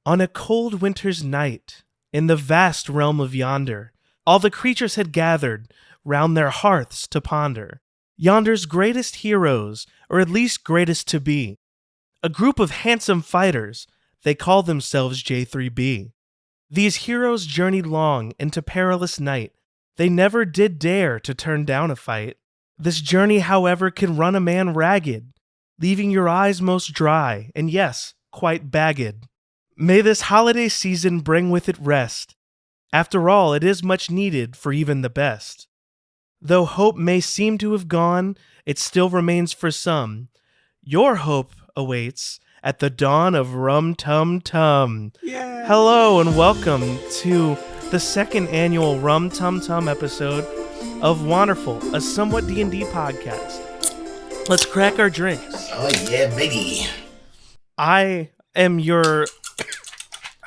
On a cold winter's night, in the vast realm of yonder, all the creatures had gathered round their hearths to ponder. Yonder's greatest heroes, or at least greatest to be. A group of handsome fighters, they call themselves J3B. These heroes journeyed long into perilous night. They never did dare to turn down a fight. This journey, however, can run a man ragged, leaving your eyes most dry, and yes, quite bagged. May this holiday season bring with it rest. After all, it is much needed for even the best. Though hope may seem to have gone, it still remains for some. Your hope awaits at the dawn of Rumtumtum. Yay! Hello and welcome to the second annual Rumtumtum episode of Wanderful, a somewhat D&D podcast. Let's crack our drinks. Oh yeah, baby. I am your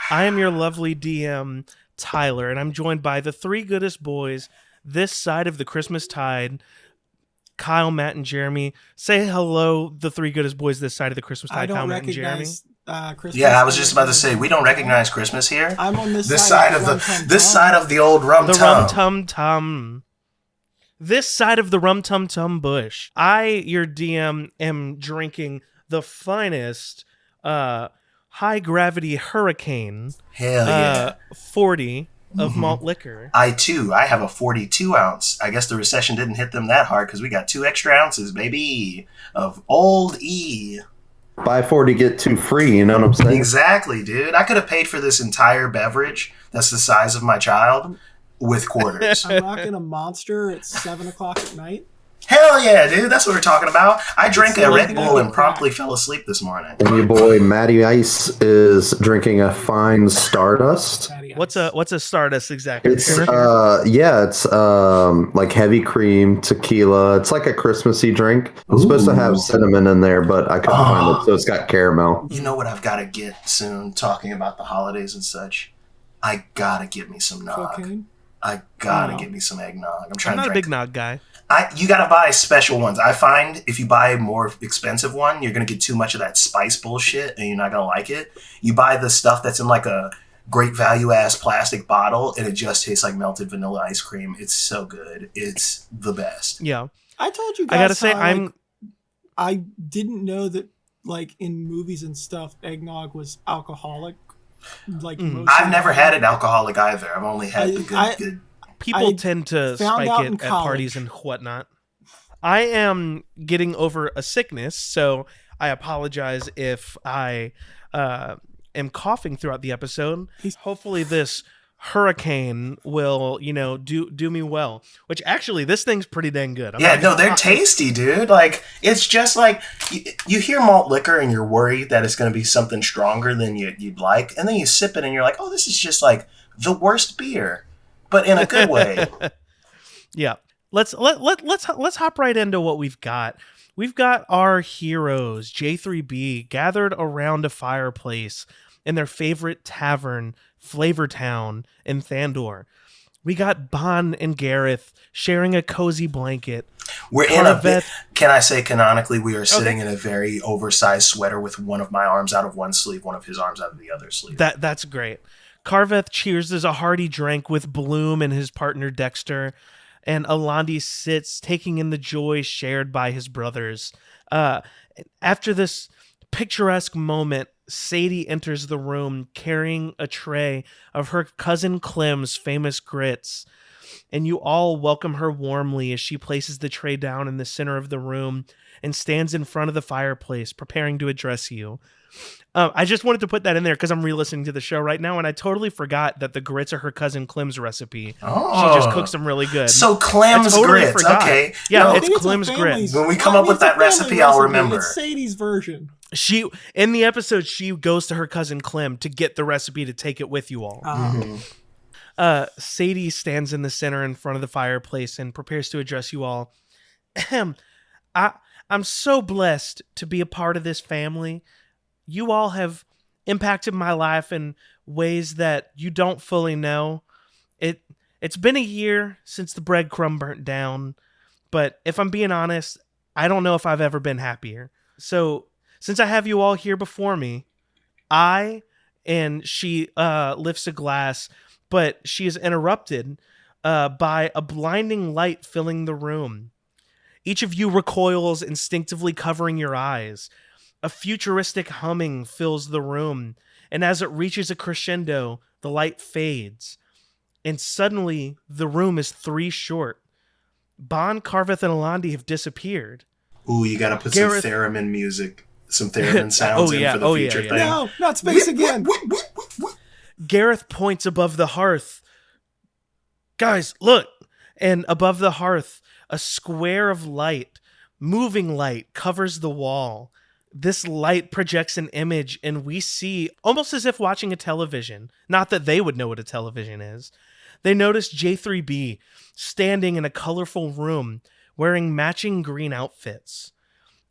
lovely DM, Tyler, and I'm joined by the three goodest boys this side of the Christmas tide, Kyle, Matt, and Jeremy. Say hello, the three goodest boys this side of the Christmas tide, Kyle, Matt, and Jeremy. Christmas. Yeah, I was just about to say we don't recognize Christmas here. I'm on this side of the old rum the tum. Rum-tum-tum. This side of the Rum-tum-tum bush. I, your DM, am drinking the finest high gravity hurricane. Hell yeah. 40 of malt liquor. I have a 42 ounce. I guess the recession didn't hit them that hard because we got 2 extra ounces, baby, of Old E. Buy 40, get 2 free, you know what I'm saying? Exactly, dude. I could have paid for this entire beverage that's the size of my child with quarters. I'm rocking a Monster at 7 o'clock at night. Hell yeah, dude. That's what we're talking about. I drank a Red Bull and crack. promptly fell asleep this morning. And your boy Matty Ice is drinking a fine Stardust. What's a Stardust exactly? It's like heavy cream tequila. It's like a Christmassy drink. It's supposed to have cinnamon in there, but I couldn't find it, so it's got caramel. You know what I've got to get soon, talking about the holidays and such? I gotta get me some nog. Cocaine? I gotta get me some eggnog. I'm not a big nog guy. You gotta buy special ones. I find if you buy a more expensive one, you're gonna get too much of that spice bullshit and you're not gonna like it. You buy the stuff that's in like a great value ass plastic bottle and it just tastes like melted vanilla ice cream. It's so good. It's the best. Yeah. I told you guys I gotta say, I didn't know that like in movies and stuff, eggnog was alcoholic. Like I've never had it alcoholic either. I've only had the good. People tend to spike it at parties and whatnot. I am getting over a sickness, so I apologize if I am coughing throughout the episode. Hopefully this hurricane will, do me well. Which actually, this thing's pretty dang good. They're tasty, dude. Like, it's just like, you hear malt liquor and you're worried that it's going to be something stronger than you'd like, and then you sip it and you're like, oh, this is just like the worst beer. But in a good way. Yeah. Let's hop right into what we've got. We've got our heroes, J3B, gathered around a fireplace in their favorite tavern, Flavortown in Thandor. We got Bon and Gareth sharing a cozy blanket. Can I say canonically, we are sitting in a very oversized sweater with one of my arms out of one sleeve, one of his arms out of the other sleeve. That's great. Carveth cheers as a hearty drink with Bloom and his partner Dexter, and Alandi sits taking in the joy shared by his brothers. After this picturesque moment, Sadie enters the room carrying a tray of her cousin Clem's famous grits, and you all welcome her warmly as she places the tray down in the center of the room and stands in front of the fireplace preparing to address you. I just wanted to put that in there because I'm re-listening to the show right now, and I totally forgot that the grits are her cousin Clem's recipe. Oh. She just cooks them really good. So Clem's grits, okay. Yeah, it's Clem's grits. When we come up with that recipe, I'll remember. It's Sadie's version. In the episode, she goes to her cousin Clem to get the recipe to take it with you all. Sadie stands in the center in front of the fireplace and prepares to address you all. I'm so blessed to be a part of this family. You all have impacted my life in ways that you don't fully know. It's been a year since the breadcrumb burnt down, but if I'm being honest, I don't know if I've ever been happier. So, since I have you all here before me, I and she lifts a glass, but she is interrupted by a blinding light filling the room. Each of you recoils, instinctively covering your eyes. A futuristic humming fills the room, and as it reaches a crescendo, the light fades. And suddenly, the room is 3 short. Bon, Carveth, and Alandi have disappeared. Ooh, you gotta put Gareth- some theremin music, some theremin sounds in for the future thing. No, not space again. Gareth points above the hearth. Guys, look! And above the hearth, a square of light, moving light, covers the wall. This light projects an image, and we see, almost as if watching a television, not that they would know what a television is. They notice J3B standing in a colorful room, wearing matching green outfits.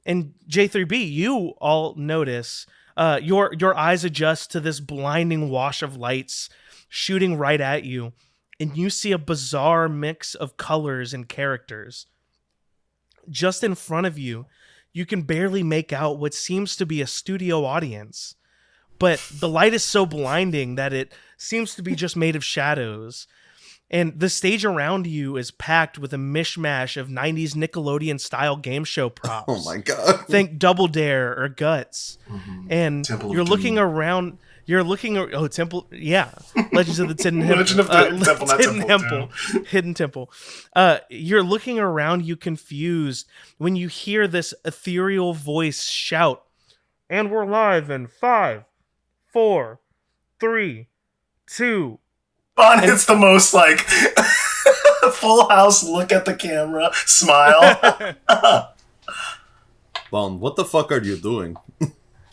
And J3B, you all notice, your eyes adjust to this blinding wash of lights shooting right at you, and you see a bizarre mix of colors and characters. Just in front of you, you can barely make out what seems to be a studio audience. But the light is so blinding that it seems to be just made of shadows. And the stage around you is packed with a mishmash of 90s Nickelodeon-style game show props. Oh my god. Think Double Dare or Guts. Mm-hmm. And Temple of you're Doom. looking around... You're looking... Oh, Temple... Yeah. Legends of the Hidden Temple. Legend of the Hidden Temple, not Hidden Temple of Temple. Hidden Temple. You're looking around you confused when you hear this ethereal voice shout, "And we're live in 5, 4, 3, 2..." Bon hits the most, like, full house look at the camera, smile. Bon, what the fuck are you doing?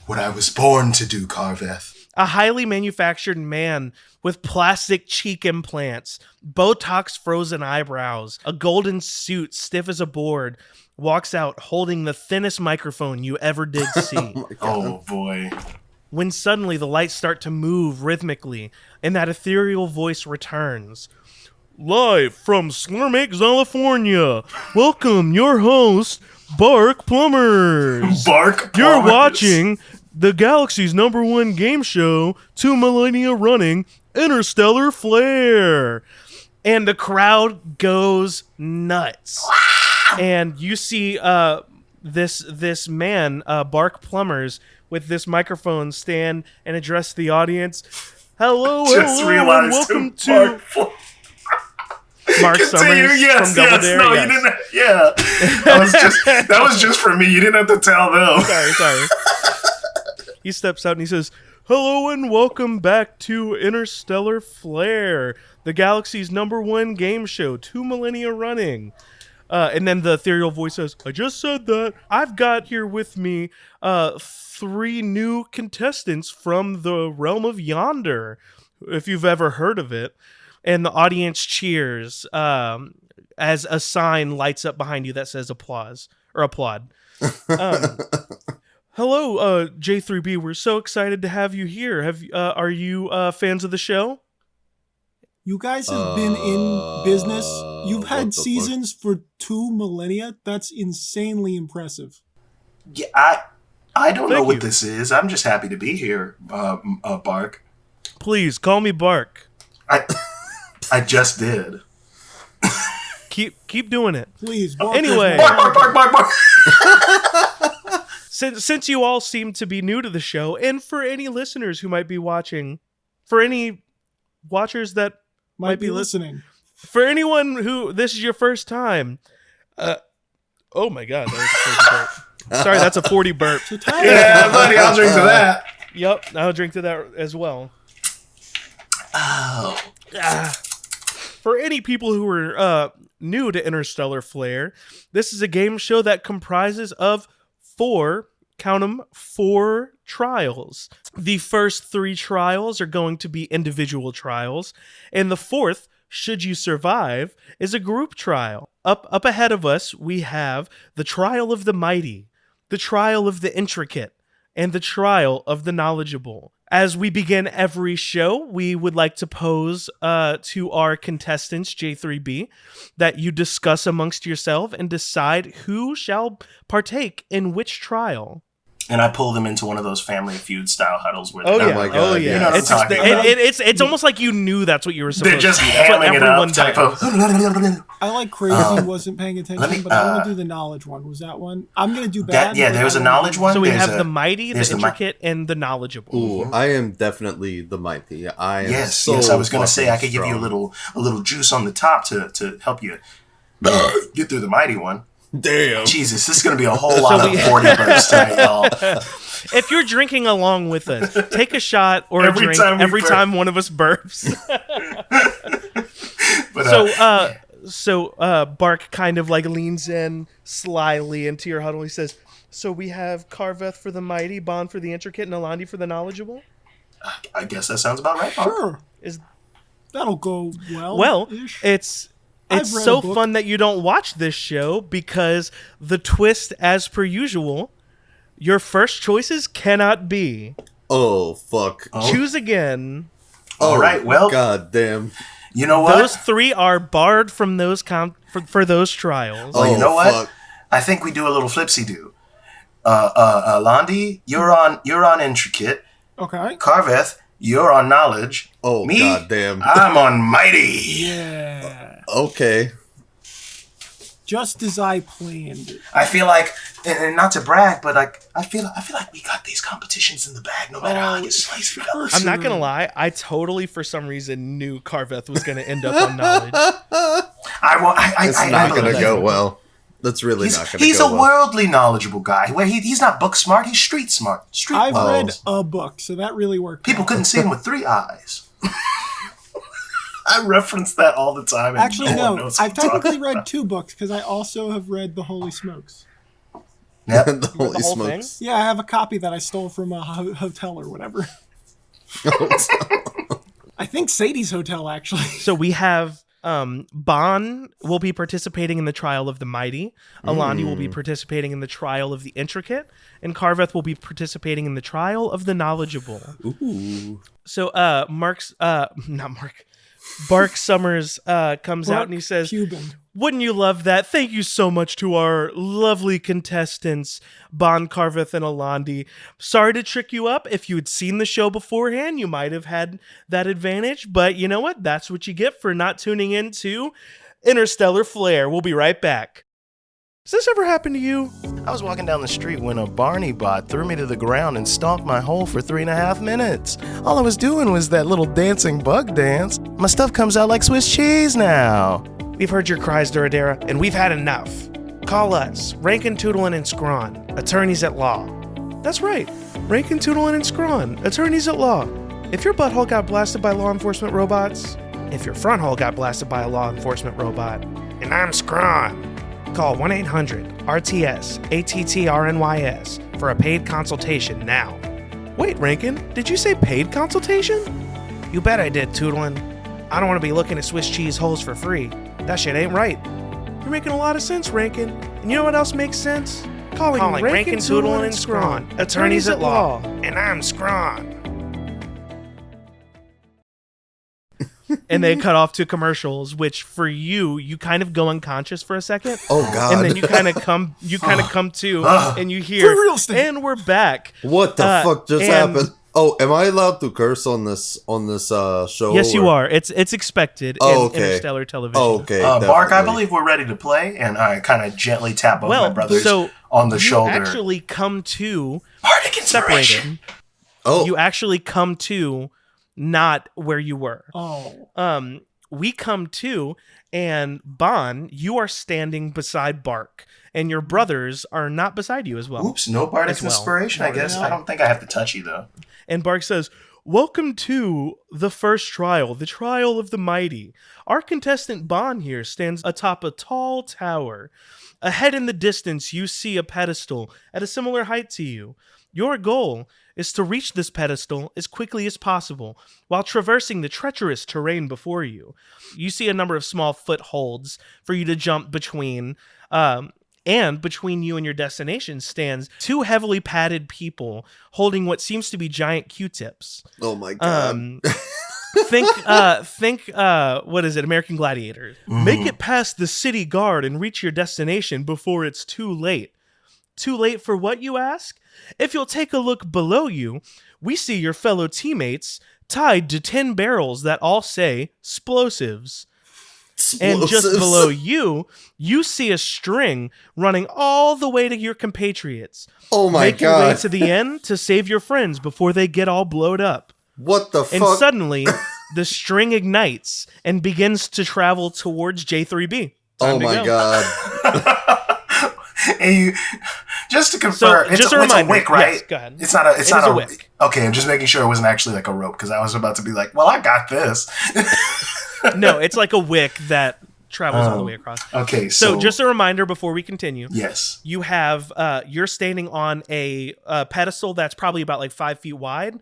What I was born to do, Carveth. A highly manufactured man with plastic cheek implants, Botox frozen eyebrows, a golden suit stiff as a board, walks out holding the thinnest microphone you ever did see. Oh my god. Oh, boy. When suddenly the lights start to move rhythmically and that ethereal voice returns. "Live from Squirmake, California, welcome your host, Bark Plumbers. Bark You're plumbers. watching the galaxy's #1 game show, 2 millennia running, Interstellar Flare." And the crowd goes nuts. And you see this man, Bark Plumbers, with this microphone stand and address the audience. Hello, Just hello, and realized welcome who to Bark Pl- Mark Continue, Summers yes, from Double yes. Dare. No, Yes. you didn't. Yeah, that was just for me. You didn't have to tell them. Sorry. He steps out and he says, "Hello and welcome back to Interstellar Flare, the galaxy's #1 game show, 2 millennia running." And then the ethereal voice says, "I just said that. I've got here with me 3 new contestants from the realm of Yonder, if you've ever heard of it." And the audience cheers as a sign lights up behind you that says applause or applaud. Hello, J3B. We're so excited to have you here. Are you fans of the show? You guys have been in business. You've what had the seasons for 2 millennia. That's insanely impressive. Yeah, I don't know Thank what you. this is. I'm just happy to be here, Bark. Please call me Bark. I just did. Keep doing it. Please. Bark Anyway. is Bark, bark, bark, bark, bark. Since you all seem to be new to the show, and for any listeners who might be watching, for any watchers that might be listening. for anyone who this is your first time, oh my god, that was a crazy burp. Sorry, that's a 40 burp. So tell Yeah, buddy, I'll drink to that. Yep, I'll drink to that as well. Oh. For any people who are new to Interstellar Flare, this is a game show that comprises of 4, count 'em, 4 trials. The first 3 trials are going to be individual trials, and the 4th, should you survive, is a group trial. Up ahead of us, we have the trial of the mighty, the trial of the intricate, and the trial of the knowledgeable. As we begin every show, we would like to pose to our contestants, J3B, that you discuss amongst yourself and decide who shall partake in which trial. and I pull them into one of those Family Feud style huddles where Oh they're yeah, my God, oh yeah. yeah. You know what I'm It's just, talking about. it's almost like you knew that's what you were supposed they're just to do. That's what hamming it everyone up type does. of. I like crazy wasn't paying attention, but I want to do the knowledge one. Was that one? I'm gonna do bad. Yeah, there was a knowledge one. So we There's have the mighty, the there's the mi- intricate, and the knowledgeable. Ooh, I am definitely the mighty. I am Yes, so yes. I was going to say I could give you strong. a little juice on the top to help you get through the mighty one. Damn. Jesus, this is going to be a whole lot we- of 40 burps tonight, y'all. If you're drinking along with us, take a shot or Every a drink time we every burp. time one of us burps. But, So Bark kind of like leans in slyly into your huddle. He says, "So we have Carveth for the mighty, Bond for the intricate, and Alandi for the knowledgeable." I guess that sounds about right. Mark. Sure. Is That'll go well. well, ish. it's I've read so a book. fun that you don't watch this show because the twist, as per usual, your first choices cannot be. Oh fuck. Choose again. All right, well, God damn. you know what? Those three are barred from those for those trials. Well, you know what? Fuck. I think we do a little flipsy-do. Londi, you're on intricate. Okay. Carveth, you're on knowledge. Oh, Me, goddamn. I'm on mighty. Yeah. Okay. Just as I planned it. I feel like, and not to brag, but I feel like we got these competitions in the bag, no matter how you slice it. fellas. I'm not gonna lie, I totally for some reason knew Carveth was gonna end up on knowledge. It's not I gonna believe go it. well. That's really not gonna He's go a well. worldly knowledgeable guy. Where he's not book smart, he's street smart. I've Well, read a book, so that really worked. people out. couldn't see him with 3 eyes. I reference that all the time. And Actually, no one no. knows what I've I'm talking technically about. read 2 books because I also have read The Holy Smokes. Yep. The holy The whole smokes. Yeah, I have a copy that I stole from a hotel or whatever. I think Sadie's hotel, actually. So we have Bon will be participating in the trial of the mighty, Alandi will be participating in the trial of the intricate, and Carveth will be participating in the trial of the knowledgeable. Ooh. So Bark Summers comes out and he says, Cuban. "Wouldn't you love that? Thank you so much to our lovely contestants, Bon, Carveth, and Alandi. Sorry to trick you up. If you had seen the show beforehand, you might have had that advantage. But you know what? That's what you get for not tuning in to Interstellar Flare. We'll be right back." Has this ever happened to you? I was walking down the street when a Barney bot threw me to the ground and stomped my hole for 3.5 minutes. All I was doing was that little dancing bug dance. My stuff comes out like Swiss cheese now. We've heard your cries, Duradera, and we've had enough. Call us, Rankin, Toodlin, and Scrawn, attorneys at law. That's right, Rankin, Toodlin, and Scrawn, attorneys at law. If your butthole got blasted by law enforcement robots, if your front hole got blasted by a law enforcement robot, and I'm Scrawn, call 1-800-RTS-ATTRNYS for a paid consultation now. Wait, Rankin, did you say paid consultation? You bet I did, Toodlin. I don't want to be looking at Swiss cheese holes for free. That shit ain't right. You're making a lot of sense, Rankin. And you know what else makes sense? Calling Rankin, Toodlin, and Scrawn, attorneys at law. And I'm Scrawn. And they cut off to commercials, which for you kind of go unconscious for a second. Oh God. And then you kind of come to, and you hear, For real estate. and we're back. What the fuck just and- happened? Oh, am I allowed to curse on this show? Yes, you or- are. It's expected Oh, in okay. Interstellar television. Oh, okay. Mark, I definitely. believe we're ready to play, and I kind of gently tap both my Well, brothers so on the you shoulder. actually come to Bardic inspiration. separated. Oh, You actually come to not where you were. Oh. We come to, and Bon, you are standing beside Bark, and your brothers are not beside you as well. Oops, no Bardic As well. inspiration, I guess. Yeah. I don't think I have to touch you, though. And Bark says, "Welcome to the first trial, the trial of the mighty. Our contestant Bon here stands atop a tall tower. Ahead in the distance, you see a pedestal at a similar height to you. Your goal is to reach this pedestal as quickly as possible while traversing the treacherous terrain before you. You see a number of small footholds for you to jump between, and between you and your destination stands 2 heavily padded people holding what seems to be giant Q-tips. oh my God. Think what is it, American Gladiators. Make it past the city guard and reach your destination before it's too late. Too late for what, you ask? If you'll take a look below you, we see your fellow teammates tied to 10 barrels that all say "Splosives." And just below you, you see a string running all the way to your compatriots. Oh my Make your way god. to the end to save your friends before they get all blowed up. What the And fuck? suddenly, the string ignites and begins to travel towards J3B. Oh Time to my go. god. And you, just to confirm, So, just a it's a reminder. wick, right? Yes, go ahead. It's not a. It's It not is a a wick. Okay, I'm just making sure it wasn't actually like a rope because I was about to be like, well, I got this. No, it's like a wick that travels all the way across. Okay, So just a reminder before we continue. yes. You have you're standing on a pedestal that's probably about like 5 feet wide.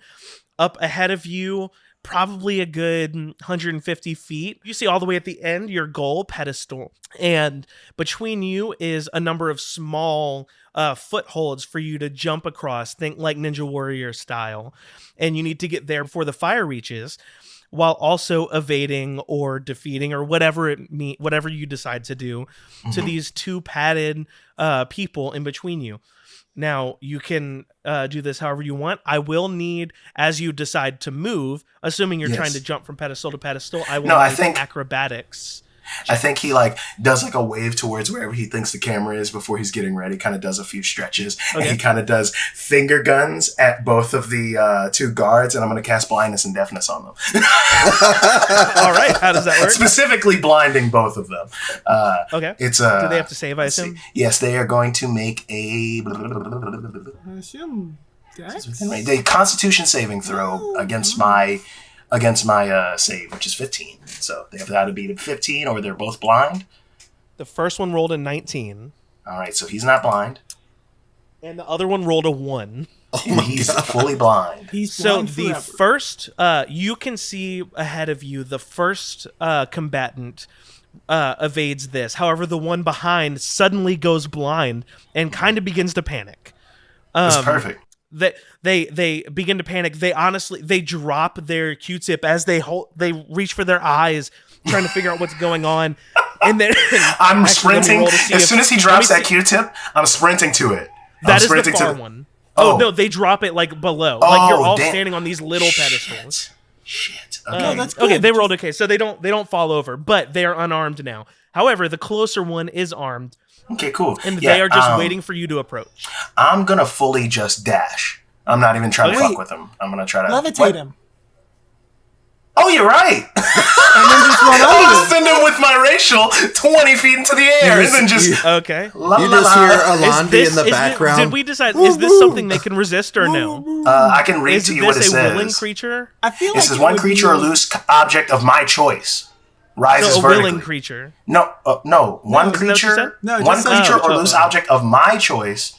Up ahead of you, probably a good 150 feet. You see all the way at the end your goal pedestal, and between you is a number of small footholds for you to jump across. Think like Ninja Warrior style, and you need to get there before the fire reaches, while also evading or defeating or whatever whatever you decide to do to these two padded people in between you. Now, you can do this however you want. I will need, as you decide to move, assuming you're Yes. trying to jump from pedestal to pedestal, I will No, I need think- acrobatics. I think he like does like a wave towards wherever he thinks the camera is before he's getting ready. Kind of does a few stretches, and Okay. he kind of does finger guns at both of the two guards. And I'm going to cast blindness and deafness on them, All right, how does that work? specifically blinding both of them. Okay. It's Do they have to save, I let's see. assume? Yes, they are going to make a I assume Dex? the Constitution saving throw against my save, which is 15. So they have to beat 15, or they're both blind. The first one rolled a 19, All right, so he's not blind, and the other one rolled a 1. and he's fully blind. He's So blind the forever. first, you can see ahead of you, the first combatant evades this. However, the one behind suddenly goes blind and kind of begins to panic. It's perfect. They begin to panic. They drop their Q-tip as they reach for their eyes, trying to figure out what's going on. And then I'm actually, let me sprinting. roll to see As if- soon as he let drops me that see- Q-tip, I'm sprinting to it. That I'm is the sprinting far to one. Oh. Oh no, they drop it like below. Oh, Like you're all damn. standing on these little pedestals. Shit. Okay. No, that's Okay, good. they rolled okay, so they don't fall over, but they are unarmed now. However, the closer one is armed, Okay, cool. and Yeah, they are just waiting for you to approach. I'm gonna fully just dash. I'm not even trying to Okay. fuck with him. I'm gonna try to Levitate what? him. Oh, you're right. And then just run I'll over him. send him with my racial 20 feet into the air, and then just Okay. la, You la, just la. hear Is Alandi this, in the background. did we decide? Is this something they can resist or no? I can read Is to you what it this a willing says. creature? I feel It like says it one would creature be- or loose object of my choice rises So a vertically. willing creature. No, no. One isn't that what you creature, said? No, it one just says creature or creature. loose object of my choice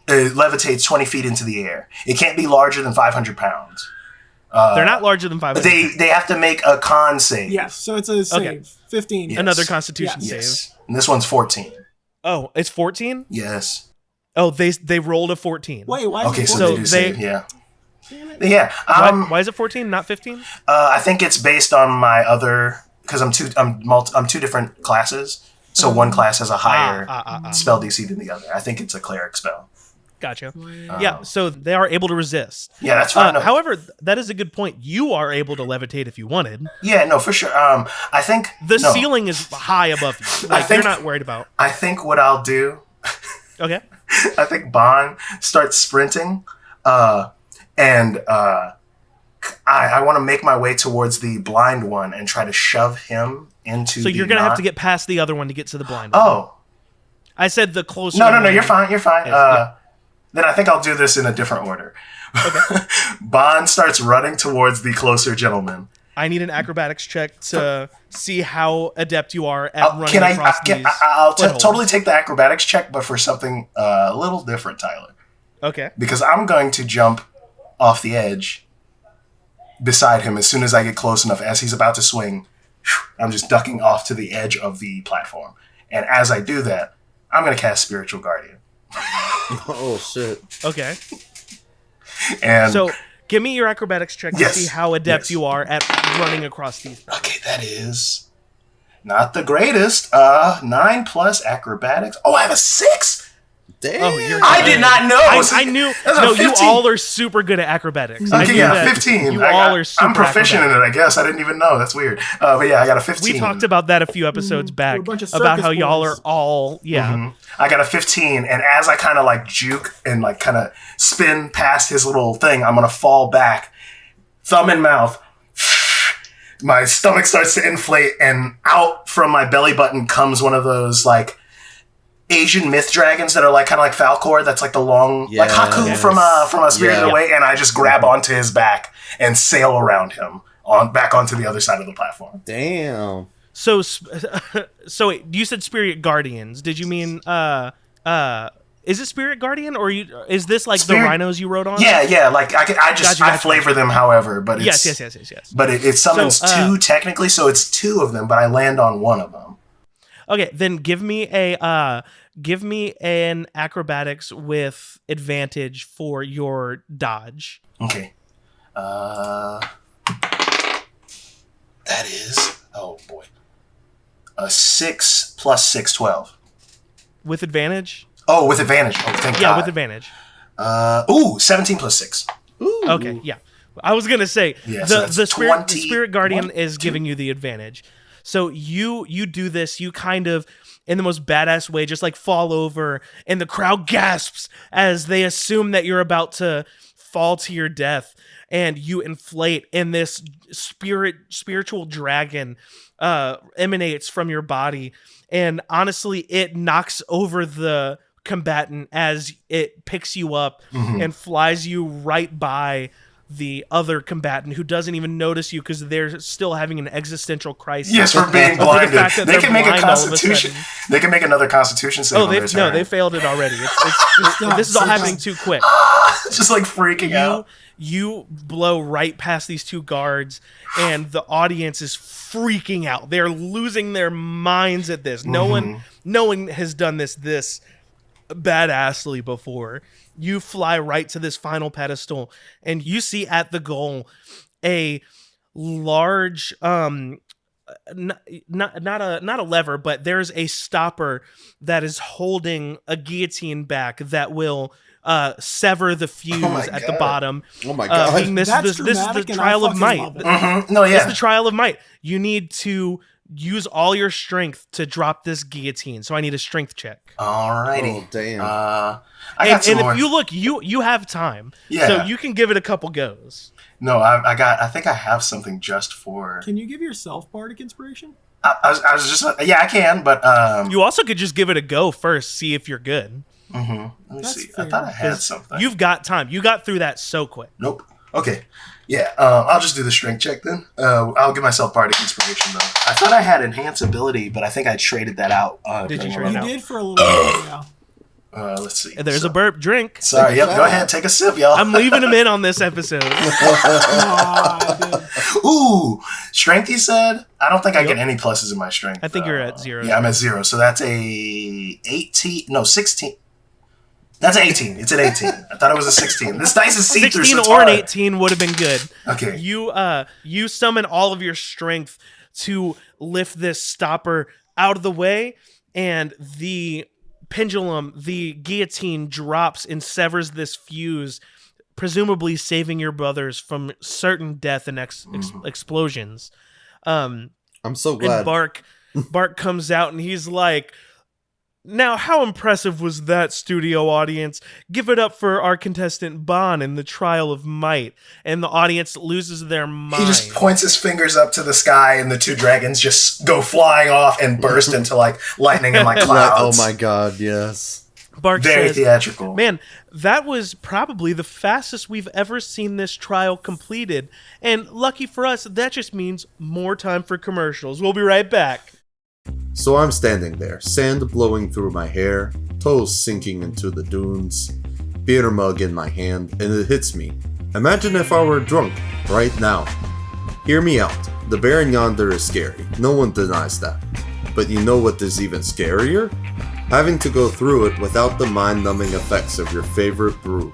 levitates 20 feet into the air. It can't be larger than 500 pounds. They're not larger than 500. They have to make a con save. Yes, so it's a save. Okay. 15. Yes. Another Constitution Yes. save. Yes. And this one's 14. Oh, it's 14. Yes. Oh, they rolled a 14. Wait, why? Okay, is it so, So they do save. they- Yeah. Yeah. Why is it 14, not 15? I think it's based on my other because I'm two different classes. So one class has a higher spell DC than the other. I think it's a cleric spell. Gotcha. Yeah, so they are able to resist. Yeah, that's fine. No. However, that is a good point. You are able to levitate if you wanted. Yeah, no, for sure. I think The no. ceiling is high above you. Like, think- you're not worried about. I think what I'll do. Okay. I think Bond starts sprinting, and I want to make my way towards the blind one and try to shove him into. So you're the going to have knot. to get past the other one to get to the blind one. Oh I said the closer. no, one. you're fine. You're fine. Yes, yeah. Then I think I'll do this in a different order. Bond starts running towards the closer gentleman. I need an acrobatics check to see how adept you are at running Can I? across these. I'll footholds. totally take the acrobatics check, but for something a little different, Tyler. Okay. Because I'm going to jump off the edge beside him as soon as I get close enough. As he's about to swing, I'm just ducking off to the edge of the platform. And as I do that, I'm going to cast Spiritual Guardian. Oh shit. Okay. And So give me your acrobatics check to Yes. see how adept Yes. you are at running across these. okay, that is not the greatest. 9 plus acrobatics. Oh, I have a 6. Damn. Oh, you're I did not know. I knew. That's a No, you 15. all are super good at acrobatics. I Okay, knew yeah, that 15. You all are super I'm proficient in acrobatic. it, I guess. I didn't even know. That's weird. But yeah, I got a 15. We talked about that a few episodes back We're a bunch of about circus how y'all boys. are all I got a 15, and as I kind of like juke and like kind of spin past his little thing, I'm gonna fall back, thumb in mouth. My stomach starts to inflate, and out from my belly button comes one of those like Asian myth dragons that are like kind of like Falcor. That's like the long, like Haku Yes. from Spirited Yeah. Away, and I just grab onto his back and sail around him back onto the other side of the platform. Damn. So wait, you said Spirit Guardians. Did you mean is it Spirit Guardian or is this like the rhinos you rode on? Yeah. Like I Gotcha. flavor them, however, but it's, Yes. But it summons So, two technically, so it's two of them, but I land on one of them. Okay, then give me an acrobatics with advantage for your dodge. Okay. That is, oh boy, a 6 plus 6, 12. With advantage? Oh, with advantage. Oh, thank God. Yeah, with advantage. 17 plus 6. Ooh. Okay, yeah. I was gonna say Yeah, so the that's spirit guardian 21, is giving you the advantage. So you do this, you kind of in the most badass way just like fall over and the crowd gasps as they assume that you're about to fall to your death, and you inflate and this spiritual dragon emanates from your body, and honestly it knocks over the combatant as it picks you up and flies you right by the other combatant who doesn't even notice you because they're still having an existential crisis. Yes, for being Over the blinded. fact that They they're can make a blind all of a constitution. sudden. They can make another constitution save on their turn. They failed it already. done. This is all It's happening done. too quick. Just like freaking out. You blow right past these two guards, and the audience is freaking out. They're losing their minds at this. No one has done this badassly before. You fly right to this final pedestal, and you see at the goal a large not a lever, but there's a stopper that is holding a guillotine back that will sever the fuse at the God. bottom. Oh my God. Being this That's is the dramatic, and I trial of fucking might. love it. No, This yeah. is the trial of might. You need to use all your strength to drop this guillotine. So I need a strength check. Alrighty. Oh, damn. I got some And more. if you look, you have time. Yeah. So you can give it a couple goes. No, I think I have something just for. Can you give yourself bardic inspiration? I was just. Yeah, I can, but You also could just give it a go first, see if you're good. let me That's see. fair. I thought I had something. You've got time. You got through that so quick. Nope. Okay. Yeah. I'll just do the strength check then. I'll give myself bardic inspiration though. I thought I had enhance ability, but I think I traded that out. Did you during trade one it You out? did for a little bit, yeah. Let's see. And there's So- a burp. Drink. Sorry. Yep. Go ahead. Take a sip, y'all. I'm leaving him in on this episode. Ah, dude. Ooh, strength. You said. I don't think I get any pluses in my strength. I think you're at 0. Yeah, I'm at 0. So that's a 18. No, 16. That's an 18. It's an 18. I thought it was a 16. This dice is see-through. 16 so or an it's hard. 18 would have been good. Okay. You summon all of your strength to lift this stopper out of the way, and the pendulum, the guillotine, drops and severs this fuse, presumably saving your brothers from certain death and explosions. I'm so And glad. Bark comes out and he's like, "Now, how impressive was that, studio audience? Give it up for our contestant Bon in the Trial of Might." And the audience loses their mind. He just points his fingers up to the sky, and the two dragons just go flying off and burst into like lightning and like Like, clouds. oh my God, yes. Bark Very says, theatrical. "Man, that was probably the fastest we've ever seen this trial completed. And lucky for us, that just means more time for commercials. We'll be right back." So I'm standing there, sand blowing through my hair, toes sinking into the dunes, beer mug in my hand, and it hits me. Imagine if I were drunk, right now. Hear me out. The Baron yonder is scary. No one denies that. But you know what is even scarier? Having to go through it without the mind-numbing effects of your favorite brew.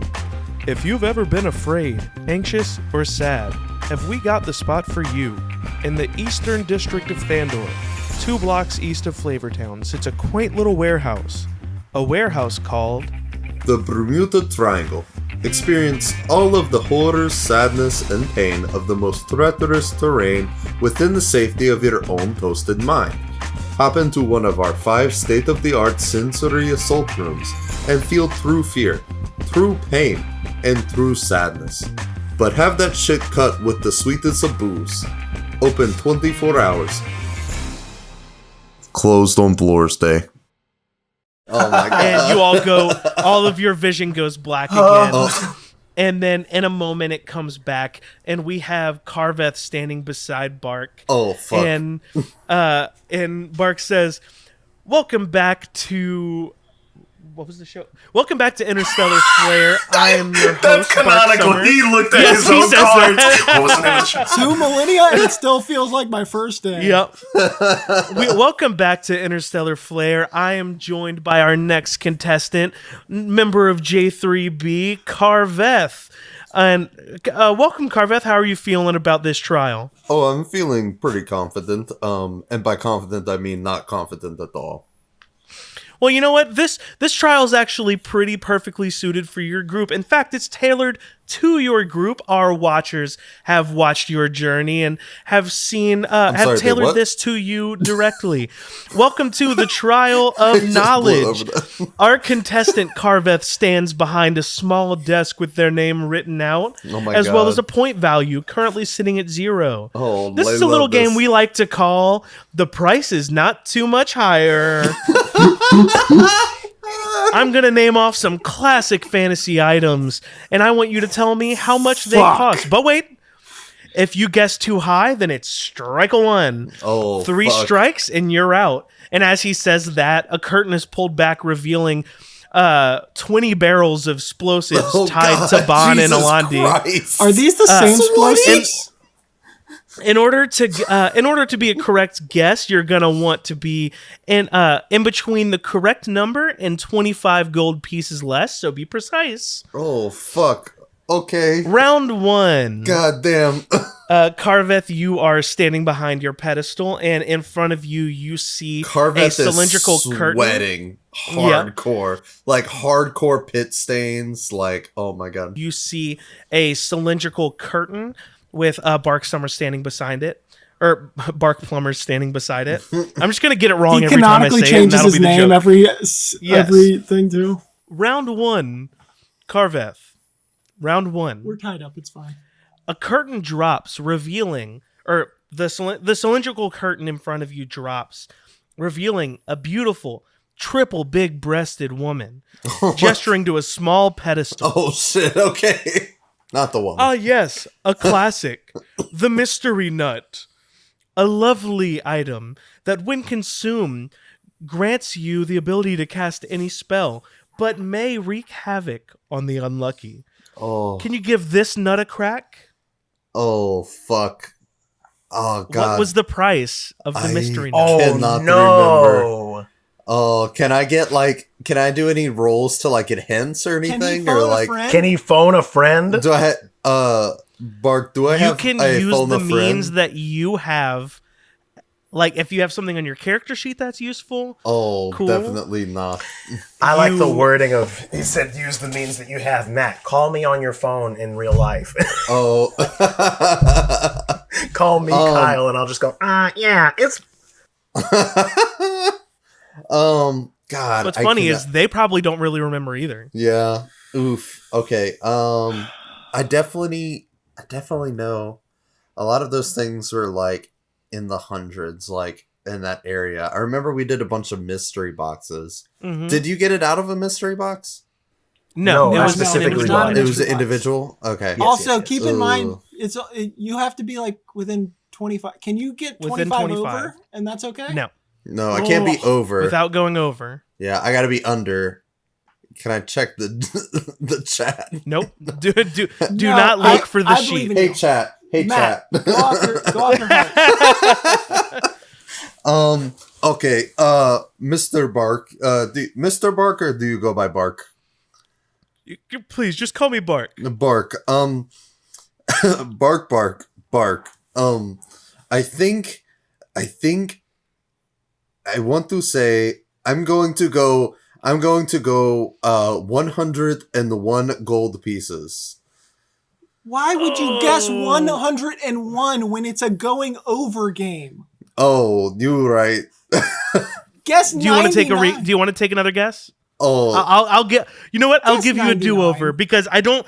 If you've ever been afraid, anxious, or sad, have we got the spot for you? In the Eastern District of Thandor, 2 blocks east of Flavortown, sits a quaint little warehouse. a warehouse called The Bermuda Triangle. Experience all of the horror, sadness, and pain of the most treacherous terrain within the safety of your own toasted mind. Hop into one of our 5 state-of-the-art sensory assault rooms and feel true fear, true pain, and true sadness. But have that shit cut with the sweetest of booze. Open 24 hours. Closed on Bloors Day. Oh my god. and you all go, all of your vision goes black again. And then in a moment it comes back, and we have Carveth standing beside Bark. Oh fuck. And Bark says, "Welcome back to what was the show? Welcome back to Interstellar Flare. I am your host, That's canonical. Bark Summers." He looked at Yes, his he own says cards. that. What was the name of the show? 2 millennia, and it still feels like my first day. Yep. Welcome back to Interstellar Flare. I am joined by our next contestant, member of J3B, Carveth. And welcome, Carveth. How are you feeling about this trial? Oh, I'm feeling pretty confident. And by confident, I mean not confident at all. Well, you know what? This trial is actually pretty perfectly suited for your group. In fact, it's tailored to your group. Our watchers have watched your journey and have seen have tailored this to you directly. Welcome to the trial of knowledge. Our contestant Carveth stands behind a small desk with their name written out, as well as a point value currently sitting at 0. Oh, this is a little game we like to call "The Price Is Not Too Much Higher." I'm going to name off some classic fantasy items, and I want you to tell me how much they cost. But wait, if you guess too high, then it's strike a 1. Oh, 3 strikes, and you're out. And as he says that, a curtain is pulled back, revealing 20 barrels of explosives tied to Bon and Alandi. Christ. Are these the same explosives? In order to be a correct guess, you're gonna want to be in between the correct number and 25 gold pieces less. So be precise. Oh fuck. Okay. Round 1. God damn. Carveth, you are standing behind your pedestal, and in front of you, you see Carveth a cylindrical is curtain. sweating hardcore, like hardcore pit stains. Like, oh my god. You see a cylindrical curtain with Bark Summer standing beside it, or Bark Plumber standing beside it. I'm just gonna get it wrong every time I say it. He canonically changes his name everything too. Round 1, Carveth. Round 1. We're tied up. It's fine. A curtain drops, revealing, or the cylindrical curtain in front of you drops, revealing a beautiful, triple big-breasted woman, gesturing to a small pedestal. Oh shit. Okay. Not the one. Ah, yes, a classic, the mystery nut. A lovely item that, when consumed, grants you the ability to cast any spell, but may wreak havoc on the unlucky. Oh. Can you give this nut a crack? Oh fuck. Oh god. What was the price of the mystery nut? Oh Cannot no. Oh, can I do any rolls to like get hints or anything? Or like, Can he phone a friend? do I Bark, do I have You can a use phone the a friend? means that you have. Like, if you have something on your character sheet that's useful. Oh, cool. definitely not. I like the wording of, he said, use the means that you have. Matt, call me on your phone in real life. Oh. Call me Kyle, and I'll just go, yeah, it's... God. What's funny is they probably don't really remember either. Yeah. Oof. Okay. I definitely know a lot of those things were like in the hundreds, like in that area. I remember we did a bunch of mystery boxes. Mm-hmm. Did you get it out of a mystery box? No, No, it I was specifically not bought It was mystery box. individual? Okay. Also, yes. keep in mind, Ooh. you have to be like within 25. Can you get Within 25 25. over? And that's okay? No, No, I can't be over. without going over. Yeah, I gotta be under. Can I check the the chat? Nope. Do No, not look for the I sheet. believe in Hey you. chat. Hey Matt, chat. go off your heart. Okay. Mr. Bark. Mr. Bark, or do you go by Bark? Please just call me Bark. Bark. Bark. I think I want to say I'm going to go I'm going to go 101 gold pieces. Why would you guess 101 when it's a going over game? Oh, you're right. Guess Do you want to take 99. Do you want to take another guess? Oh, I'll get. You know what? I'll Guess give you a 99. do-over because I don't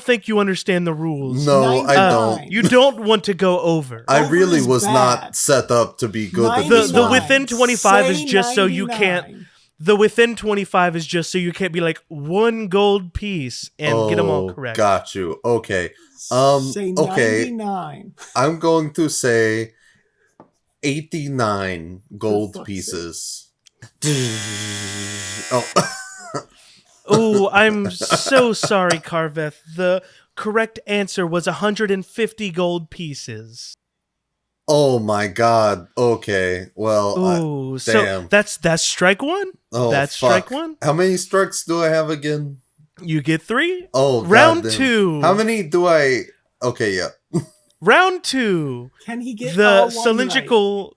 think you understand the rules. no, I 99. don't. You don't want to go over. I Over really is was bad. not set up to be good at The this the one. within 25 is Say just so you 99. can't. The within 25 is just so you can't be like one gold piece and get them all correct. Got you. Okay. Say okay. 99. I'm going to say 89 gold fuck's pieces. Oh. Oh, I'm so sorry, Carveth. The correct answer was 150 gold pieces. Oh my god. Okay. Well, Oh, so damn. that's strike one? oh, that's fuck. strike one? How many strikes do I have again? You get 3. Oh, Round goddamn. 2. How many do I? Okay, yeah. Round 2. Can he get all The one cylindrical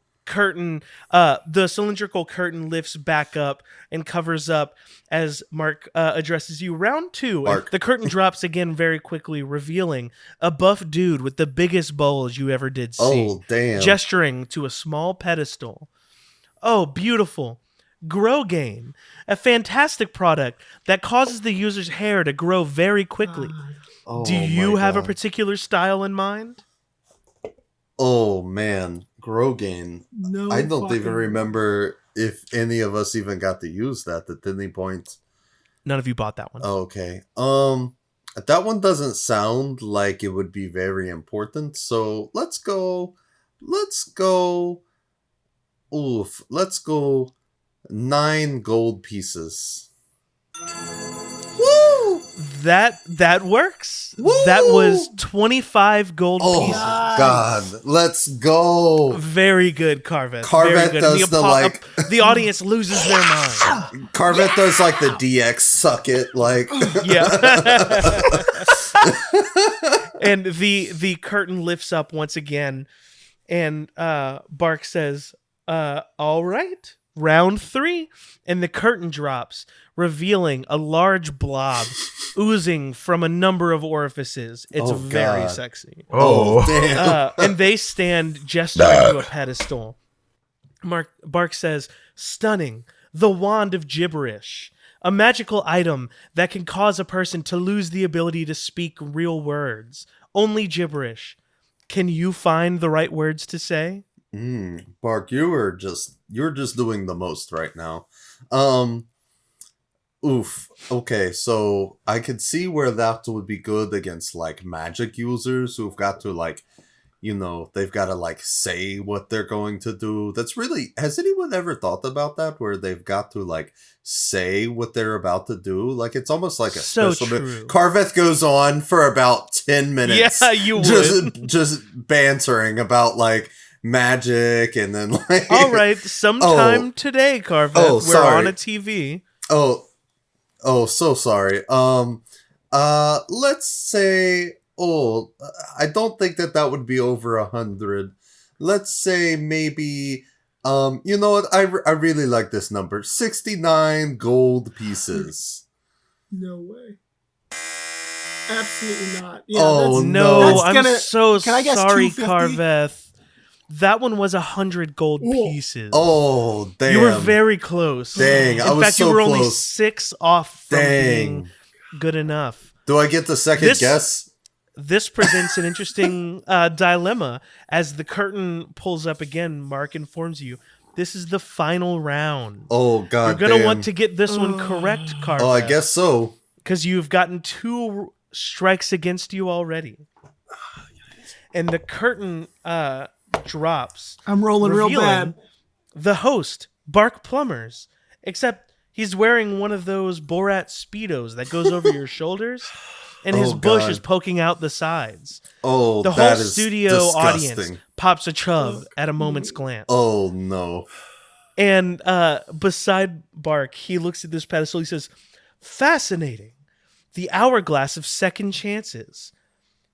curtain lifts back up and covers up as Mark addresses you. Round 2. Mark. The curtain drops again very quickly, revealing a buff dude with the biggest bowls you ever did see. Oh, damn. Gesturing to a small pedestal. Oh, beautiful. Grow Gain, a fantastic product that causes the user's hair to grow very quickly. Oh, Do you my have a God. particular style in mind? Oh, man. Grogain. No, I don't fucking- even remember if any of us even got to use that at any point. None of you bought that one. Okay. That one doesn't sound like it would be very important. So let's go. Oof. Let's go 9 gold pieces. Woo! That works. Woo! That was 25 gold Oh pieces. God! Let's go. Very good, Carveth. Carveth Very good. does the, like- the audience loses their mind. Carveth does like the DX suck it like. Yeah. And the curtain lifts up once again, and Bark says, "All right, round 3," and the curtain drops, revealing a large blob oozing from a number of orifices. It's Oh, very God. sexy. Oh damn! And they stand gesturing to a pedestal. Bark says, "Stunning, the wand of gibberish, a magical item that can cause a person to lose the ability to speak real words. Only gibberish. Can you find the right words to say?" Bark, you're just doing the most right now. Oof. Okay, so I could see where that would be good against like magic users who've got to like, they've got to like say what they're going to do. That's really, has anyone ever thought about that where they've got to like say what they're about to do? Like it's almost like a So special true. Carveth goes on for about 10 minutes. Yeah, you would. Just bantering about like magic and then like All right, sometime today, Carveth, Oh, we're sorry. on a TV. so sorry. Let's say, I don't think that would be over 100. Let's say maybe, you know what? I really like this number. 69 gold pieces. No way. Absolutely not. Yeah, Oh, that's- No, That's I'm gonna- so can I guess sorry, 250? Carveth. That one was 100 gold Ooh. pieces. Oh, damn. You were very close. Dang, In I was fact, so you were only close. 6 off from being Dang. good enough. Do I get the second This- guess? This presents an interesting dilemma. As the curtain pulls up again, Mark informs you, this is the final round. Oh, God You're going to damn. want to get this one correct, Carveth. Oh, I guess so. Because you've gotten 2 strikes against you already. And the curtain drops. I'm rolling real revealing bad. The host, Bark Plumbers. Except he's wearing one of those Borat Speedos that goes over your shoulders. And his Oh, bush God. is poking out the sides. Oh, The whole that is studio disgusting. audience pops a chub at a moment's glance. Oh, no. And beside Bark, he looks at this pedestal. He says, "Fascinating. The hourglass of second chances.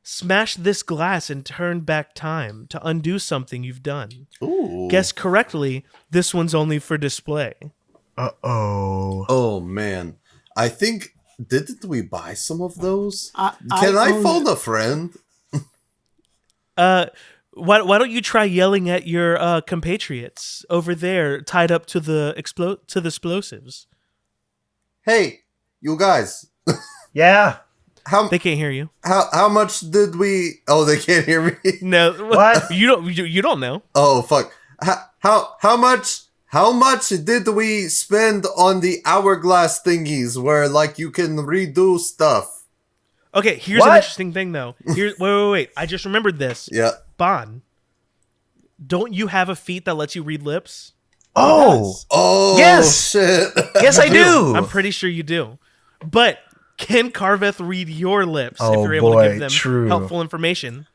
Smash this glass and turn back time to undo something you've done. Ooh. Guess correctly, this one's only for display." Uh-oh. Oh man, I think didn't we buy some of those? I Can I own phone it. a friend? Why don't you try yelling at your compatriots over there, tied up to the explosives? Hey, you guys. Yeah. How They can't hear you. how much did we? Oh, they can't hear me. No, What? You don't know. Oh fuck. How much did we spend on the hourglass thingies where like you can redo stuff? Okay, here's an What? interesting thing though. Wait. I just remembered this. Yeah. Bon, don't you have a feat that lets you read lips? Oh. Oh Yes! shit. Yes, I do. I'm pretty sure you do. But can Carveth read your lips if Oh, you're able to boy, give them true. helpful information?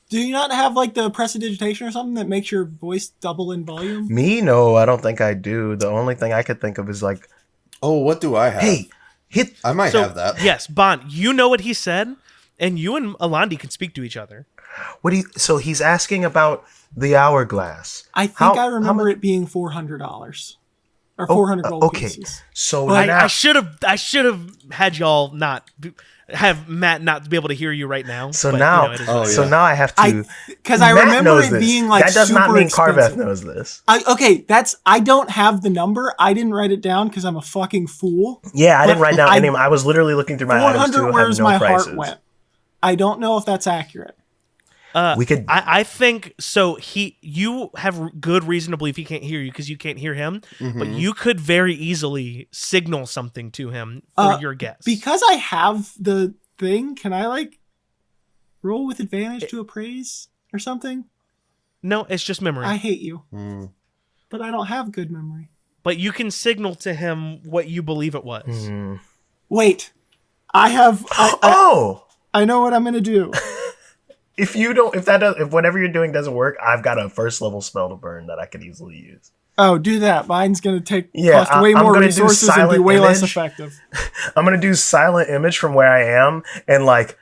Do you not have like the prestidigitation or something that makes your voice double in volume? Me? No, I don't think I do. The only thing I could think of is like, Oh, what do I have? hey, hit. I might So, have that. yes, Bon, you know what he said, and you and Alandi can speak to each other. What do you? So he's asking about the hourglass. I think How- I remember how mu- it being $400 or 400 gold okay. pieces. So I now, should have had y'all have Matt not be able to hear you right now. so but, now, you know, it is what it so is. now I have to. Because I Matt remember knows it this. being like that does super not mean expensive. Carveth knows this. I don't have the number. I didn't write it down because I'm a fucking fool. Yeah, I But didn't write down I- any. I was literally looking through my items 400 too. where's Have no my prices. heart went. I don't know if that's accurate. We could. I think so. You have good reason to believe he can't hear you because you can't hear him. But you could very easily signal something to him for your guess. Because I have the thing, can I like roll with advantage to appraise or something? no, it's just memory. I hate you. Hmm. But I don't have good memory. But you can signal to him what you believe it was. Hmm. Wait. I have Oh, I know what I'm gonna do. if whatever you're doing doesn't work, I've got a first level spell to burn that I could easily use. Oh, do that. Mine's gonna Yeah, cost way I'm more gonna do resources and be silent way less image. effective. I'm gonna do silent image from where I am, and like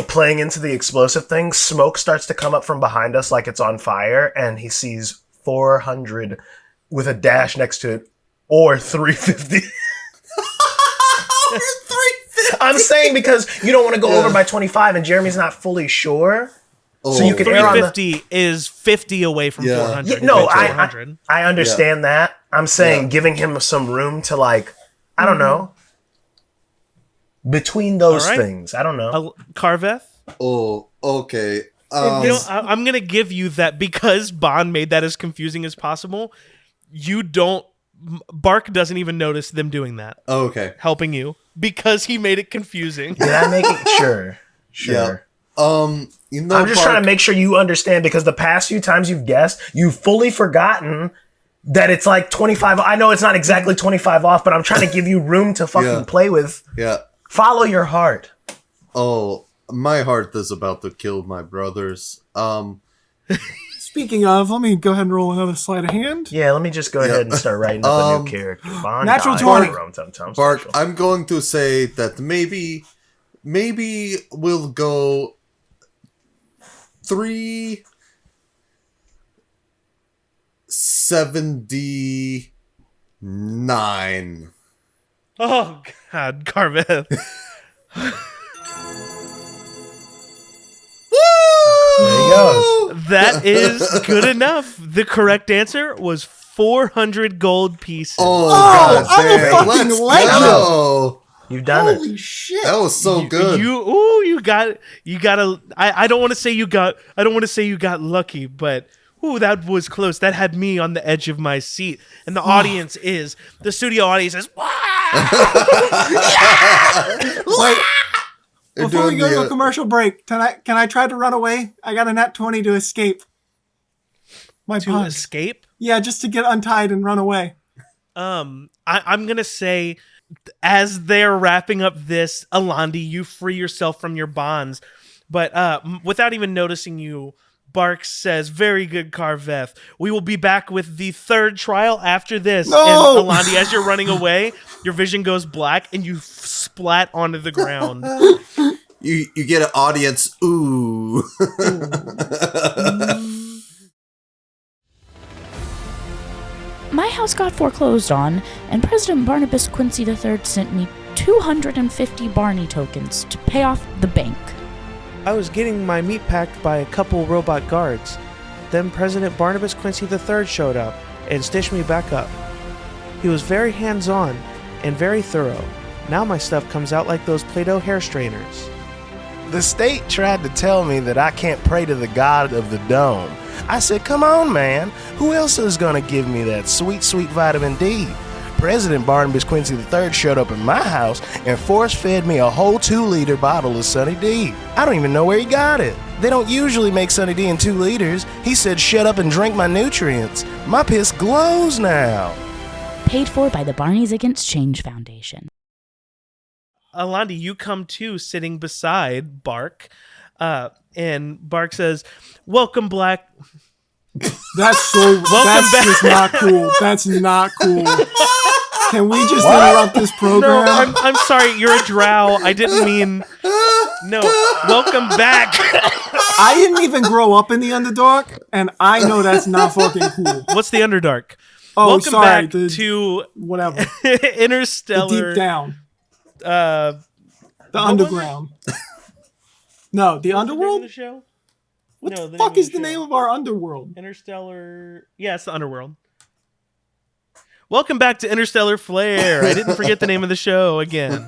playing into the explosive thing. Smoke starts to come up from behind us like it's on fire, and he sees 400 with a dash next to it, or 350. I'm saying because you don't want to go over by 25, and Jeremy's not fully sure. So you could err on the. 350 is 50 away from Yeah. 400. Yeah, no, It's I 400. understand that. I'm saying Yeah. giving him some room to like, I don't know, between those All right. things. I don't know. Carveth, Oh, okay. you know, I'm going to give you that because Bond made that as confusing as possible. Bark doesn't even notice them doing that, Okay. helping you, because he made it confusing. Did I make it? Sure. Yeah. You know, I'm just trying to make sure you understand because the past few times you've guessed, you've fully forgotten that it's like 25. I know it's not exactly 25 off, but I'm trying to give you room to fucking Yeah. play with. Yeah. Follow your heart. Oh, my heart is about to kill my brothers. Speaking of, let me go ahead and roll another sleight of hand. Yeah, let me just go ahead and start writing up a new character. Bond Natural died 20. on Rumtumtum Bark, special. I'm going to say that maybe we'll go 379. Oh, God, Carveth. There he goes. That is good enough. The correct answer was 400 gold pieces. Oh, I'm god a damn. fucking Let's legend. go. You've done it. Holy shit. That was so good. You got I don't want to say you got lucky, but that was close. That had me on the edge of my seat. And the studio audience is Wait, They're before we doing go to the, a commercial break, can I try to run away? I got a nat 20 to escape. My to pun. escape. Yeah, just to get untied and run away. I'm gonna say, as they're wrapping up this, Alandi, you free yourself from your bonds, but without even noticing you, Bark says, "Very good, Carveth. We will be back with the third trial after this." No! And Alandi, as you're running away, your vision goes black and you splat onto the ground. you get an audience. Ooh. My house got foreclosed on, and President Barnabas Quincy III sent me 250 Barney tokens to pay off the bank. I was getting my meat packed by a couple robot guards. Then President Barnabas Quincy III showed up and stitched me back up. He was very hands-on and very thorough. Now my stuff comes out like those Play-Doh hair strainers. The state tried to tell me that I can't pray to the god of the dome. I said, come on, man. Who else is gonna give me that sweet, sweet vitamin D? President Barnabas Quincy III showed up at my house and force-fed me a whole 2-liter bottle of Sunny D. I don't even know where he got it. They don't usually make Sunny D in 2 liters. He said, shut up and drink my nutrients. My piss glows now. Paid for by the Barneys Against Change Foundation. Alandi, you come to sitting beside Bark, and Bark says, "Welcome, Black." That's so. That's back. just not cool. That's not cool. Can we just interrupt this program? No, I'm sorry. You're a drow. I didn't mean. No, welcome back. I didn't even grow up in the Underdark, and I know that's not fucking cool. What's the Underdark? Oh, welcome sorry. back to whatever. Interstellar. The deep down. The underground. No, the underworld. The show. What No, the fuck is the show. name of our underworld? Interstellar. Yeah, it's the Underworld. Welcome back to Interstellar Flare. I didn't forget the name of the show again.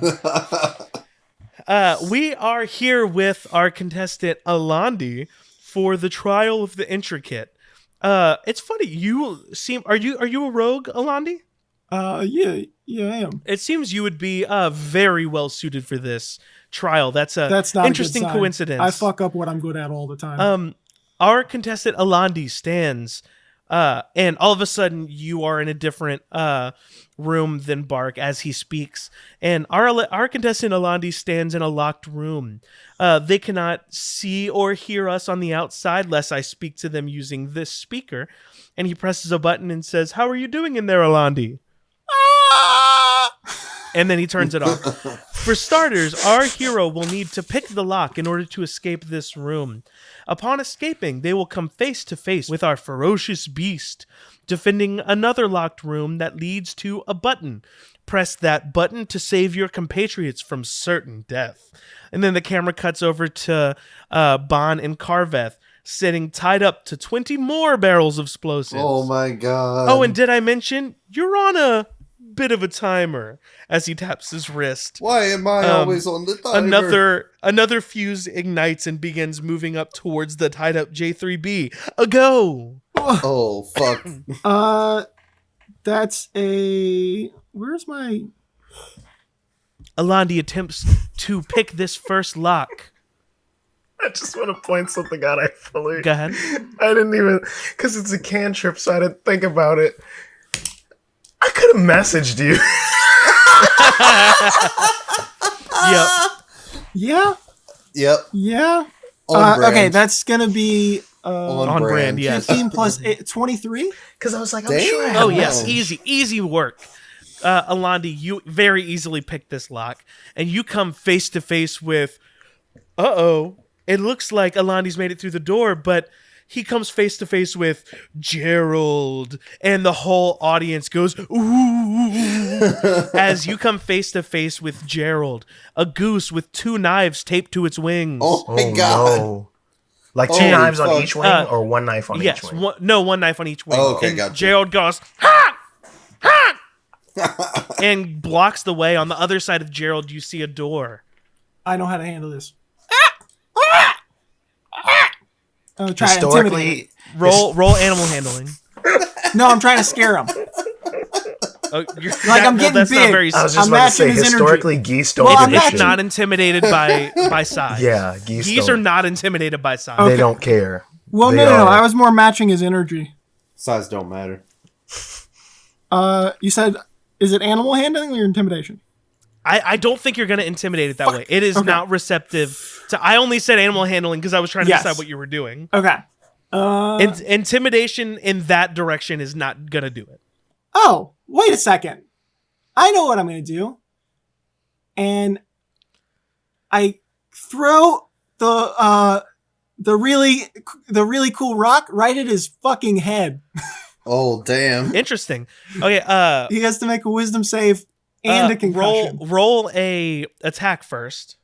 We are here with our contestant Alandi for the trial of the intricate. It's funny. You seem. Are you a rogue, Alandi? Yeah, I am. It seems you would be very well suited for this trial. That's not interesting a good sign. coincidence. I fuck up what I'm good at all the time. Our contestant Alandi stands, and all of a sudden you are in a different room than Bark as he speaks. And our contestant Alandi stands in a locked room. They cannot see or hear us on the outside unless I speak to them using this speaker. And he presses a button and says, "How are you doing in there, Alandi?" And then he turns it off. For starters, our hero will need to pick the lock in order to escape this room. Upon escaping, they will come face to face with our ferocious beast, defending another locked room that leads to a button. Press that button to save your compatriots from certain death. And then the camera cuts over to Bon and Carveth, sitting tied up to 20 more barrels of explosives. Oh my god. Oh, and did I mention you're on a bit of a timer as he taps his wrist. Why am I always on the timer? Another fuse ignites and begins moving up towards the tied up J3B. A go. Oh fuck. That's a. Where's my? Alandi attempts to pick this first lock. I just want to point something out. I fully. Go ahead. I didn't even, because it's a cantrip, so I didn't think about it. I could have messaged you. Yep. Yeah. Yep. Yeah. On brand. Okay, that's gonna be On brand, yes. 15 plus 23. Because I was like, I'm Damn. sure I have Oh, yes. Wow. Easy work. Alandi, you very easily pick this lock, and you come face to face with, it looks like Alandi's made it through the door, but he comes face to face with Gerald, and the whole audience goes, ooh, as you come face to face with Gerald, a goose with 2 knives taped to its wings. Oh my god. No. Like 2 Holy knives on fuck. each wing, or 1 knife on Yes, each wing? one knife on each wing. Oh, okay, And gotcha. Gerald goes, ha! Ha! and blocks the way. On the other side of Gerald, you see a door. I know how to handle this. I'm trying to Historically, intimidate. Roll animal handling. No, I'm trying to scare him. Oh, I'm getting that's not big. very. I was I'm just about to say, matching his historically, geese don't Well, give I'm a it's shit. matching- not intimidated by size. Yeah, geese Geese don't. are not intimidated by size. They don't care. Well, They no. are. I was more matching his energy. Size don't matter. You said, is it animal handling or intimidation? I don't think you're going to intimidate it that way. It is Okay. not receptive to. I only said animal handling because I was trying to Yes. decide what you were doing. Okay. Intimidation in that direction is not going to do it. Oh, wait a second. I know what I'm going to do. And I throw the really cool rock right at his fucking head. Oh, damn. Interesting. Okay, He has to make a wisdom save and a concussion. roll a attack first.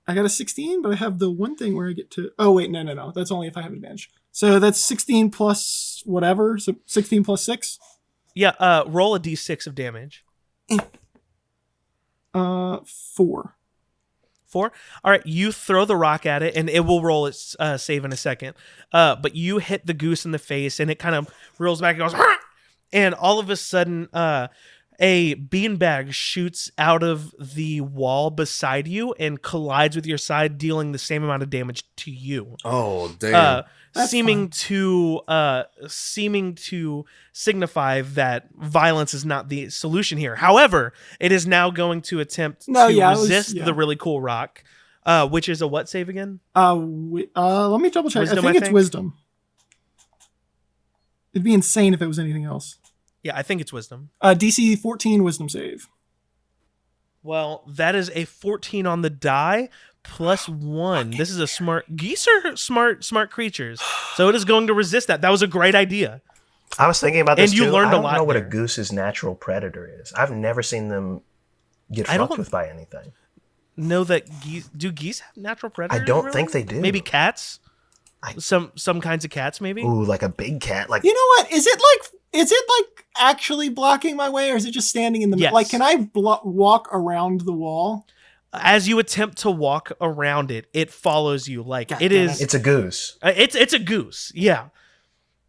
I got a 16, but I have the one thing where I get to... Oh, wait, no. That's only if I have advantage. So that's 16 plus whatever. So 16 plus 6? Yeah, roll a d6 of damage. 4. 4? All right, you throw the rock at it, and it will roll its save in a second. But you hit the goose in the face, and it kind of rolls back and goes... "Hah!" And all of a sudden, a beanbag shoots out of the wall beside you and collides with your side, dealing the same amount of damage to you. Oh, damn. Seeming to signify that violence is not the solution here. However, it is now going to attempt to resist the really cool rock, which is a what save again? Let me double check. Wisdom, I think it's wisdom. It'd be insane if it was anything else. Yeah, I think it's wisdom. DC 14 wisdom save. Well, that is a 14 on the die. +1. This is a smart... Geese are smart creatures. So it is going to resist that. That was a great idea. I was thinking about this And you too. learned I a don't lot know what a there. goose's natural predator is. I've never seen them get I fucked don't- with by anything. Know that geese... Do geese have natural predators? I don't really? think they do. Maybe cats? Some kinds of cats, maybe? Ooh, like a big cat. Like You know what? Is it like actually blocking my way, or is it just standing in the middle? Yes. Like, can I walk around the wall? As you attempt to walk around it, it follows you. Like, God it damn is... it's a goose. It's a goose, yeah.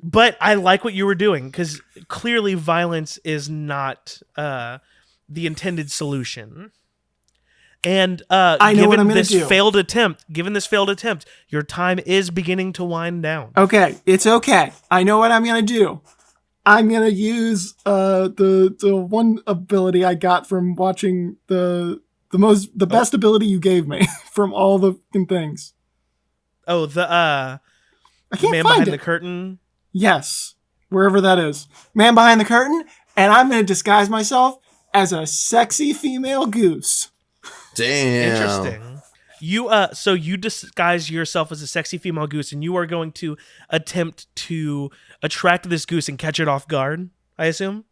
But I like what you were doing, because clearly violence is not the intended solution. And I know what I'm gonna do. given this failed attempt, your time is beginning to wind down. Okay, it's okay. I know what I'm gonna do. I'm gonna use the one ability I got from watching the best ability you gave me from all the things. Oh, the I can't man find behind it. the curtain. Yes, wherever that is. Man behind the curtain, and I'm gonna disguise myself as a sexy female goose. Damn. Interesting. So you disguise yourself as a sexy female goose, and you are going to attempt to attract this goose and catch it off guard, I assume?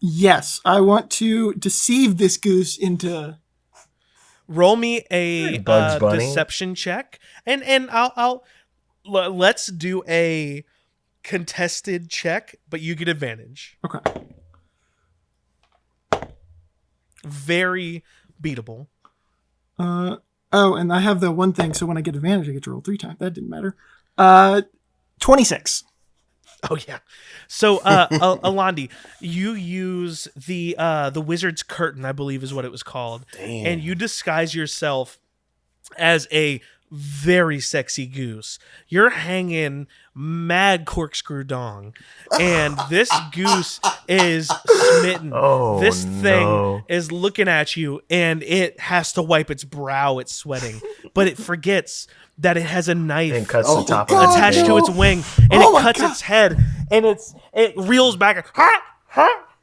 Yes, I want to deceive this goose into... Roll me a Bugs Bunny. deception check, and let's do a contested check, but you get advantage. Okay. Very beatable. And I have the one thing, so when I get advantage, I get to roll 3 times. That didn't matter. 26. Oh yeah. So Alandi, you use the wizard's curtain, I believe is what it was called. Damn. And you disguise yourself as a very sexy goose. You're hanging mad corkscrew dong, and this goose is smitten. Oh, this no. thing is looking at you, and it has to wipe its brow. It's sweating, but it forgets that it has a knife and cuts the top God. of attached to its wing, and Oh it my cuts God. its head, and it reels back,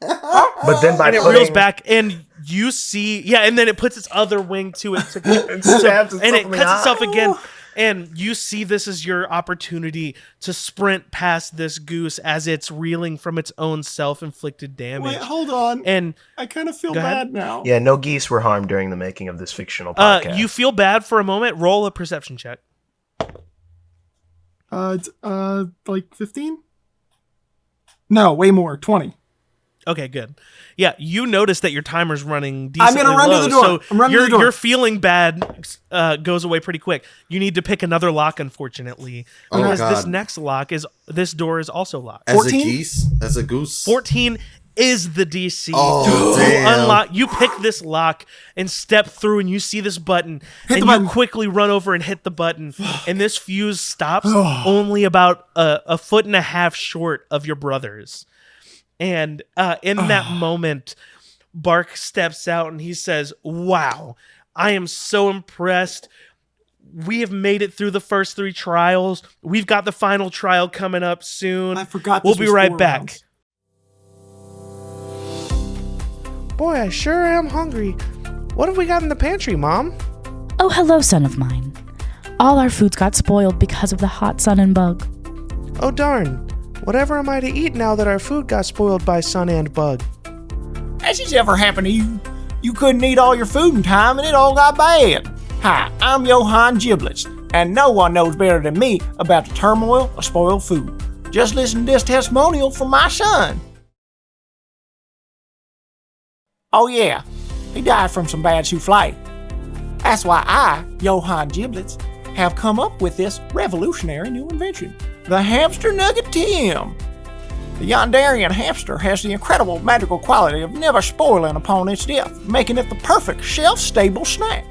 But then by and it putting, reels back, and you see, and then it puts its other wing to it, it stabs and it itself in the cuts eye. itself again. And you see this as your opportunity to sprint past this goose as it's reeling from its own self-inflicted damage. Wait, hold on. And I kind of feel Go ahead. bad now. Yeah, no geese were harmed during the making of this fictional podcast. you feel bad for a moment. Roll a perception check. It's, like 15? No, way more. 20. Okay, good. Yeah, you notice that your timer's running I'm decently gonna run to low, the door. so I'm running to the door. your feeling bad goes away pretty quick. You need to pick another lock, unfortunately, Oh, because God. this door is also locked. As 14? a geese? As a goose? 14 is the DC. Oh, You damn. unlock. You pick this lock and step through, and you see this button, Hit and the you button. quickly run over and hit the button, and this fuse stops only about a foot and a half short of your brother's. And in that moment, Bark steps out and he says, "Wow, I am so impressed. We have made it through the first 3 trials. We've got the final trial coming up soon. I forgot We'll this be was right 4 back." rounds. Boy, I sure am hungry. What have we got in the pantry, Mom? Oh, hello, son of mine. All our foods got spoiled because of the hot sun and bug. Oh, darn. Whatever am I to eat now that our food got spoiled by sun and bug? Has this ever happened to you? You couldn't eat all your food in time and it all got bad. Hi, I'm Johann Giblets, and no one knows better than me about the turmoil of spoiled food. Just listen to this testimonial from my son. Oh yeah, he died from some bad souffle. That's why I, Johann Giblets, have come up with this revolutionary new invention, the Hamster Nugget Tim. The Yondarian hamster has the incredible magical quality of never spoiling upon its death, making it the perfect shelf-stable snack.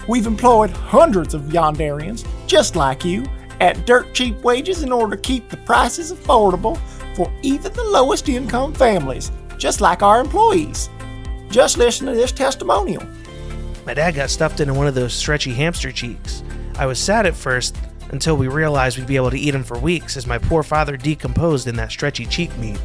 We've employed hundreds of Yondarians, just like you, at dirt cheap wages in order to keep the prices affordable for even the lowest income families, just like our employees. Just listen to this testimonial. My dad got stuffed into one of those stretchy hamster cheeks. I was sad at first, until we realized we'd be able to eat him for weeks as my poor father decomposed in that stretchy cheek meat.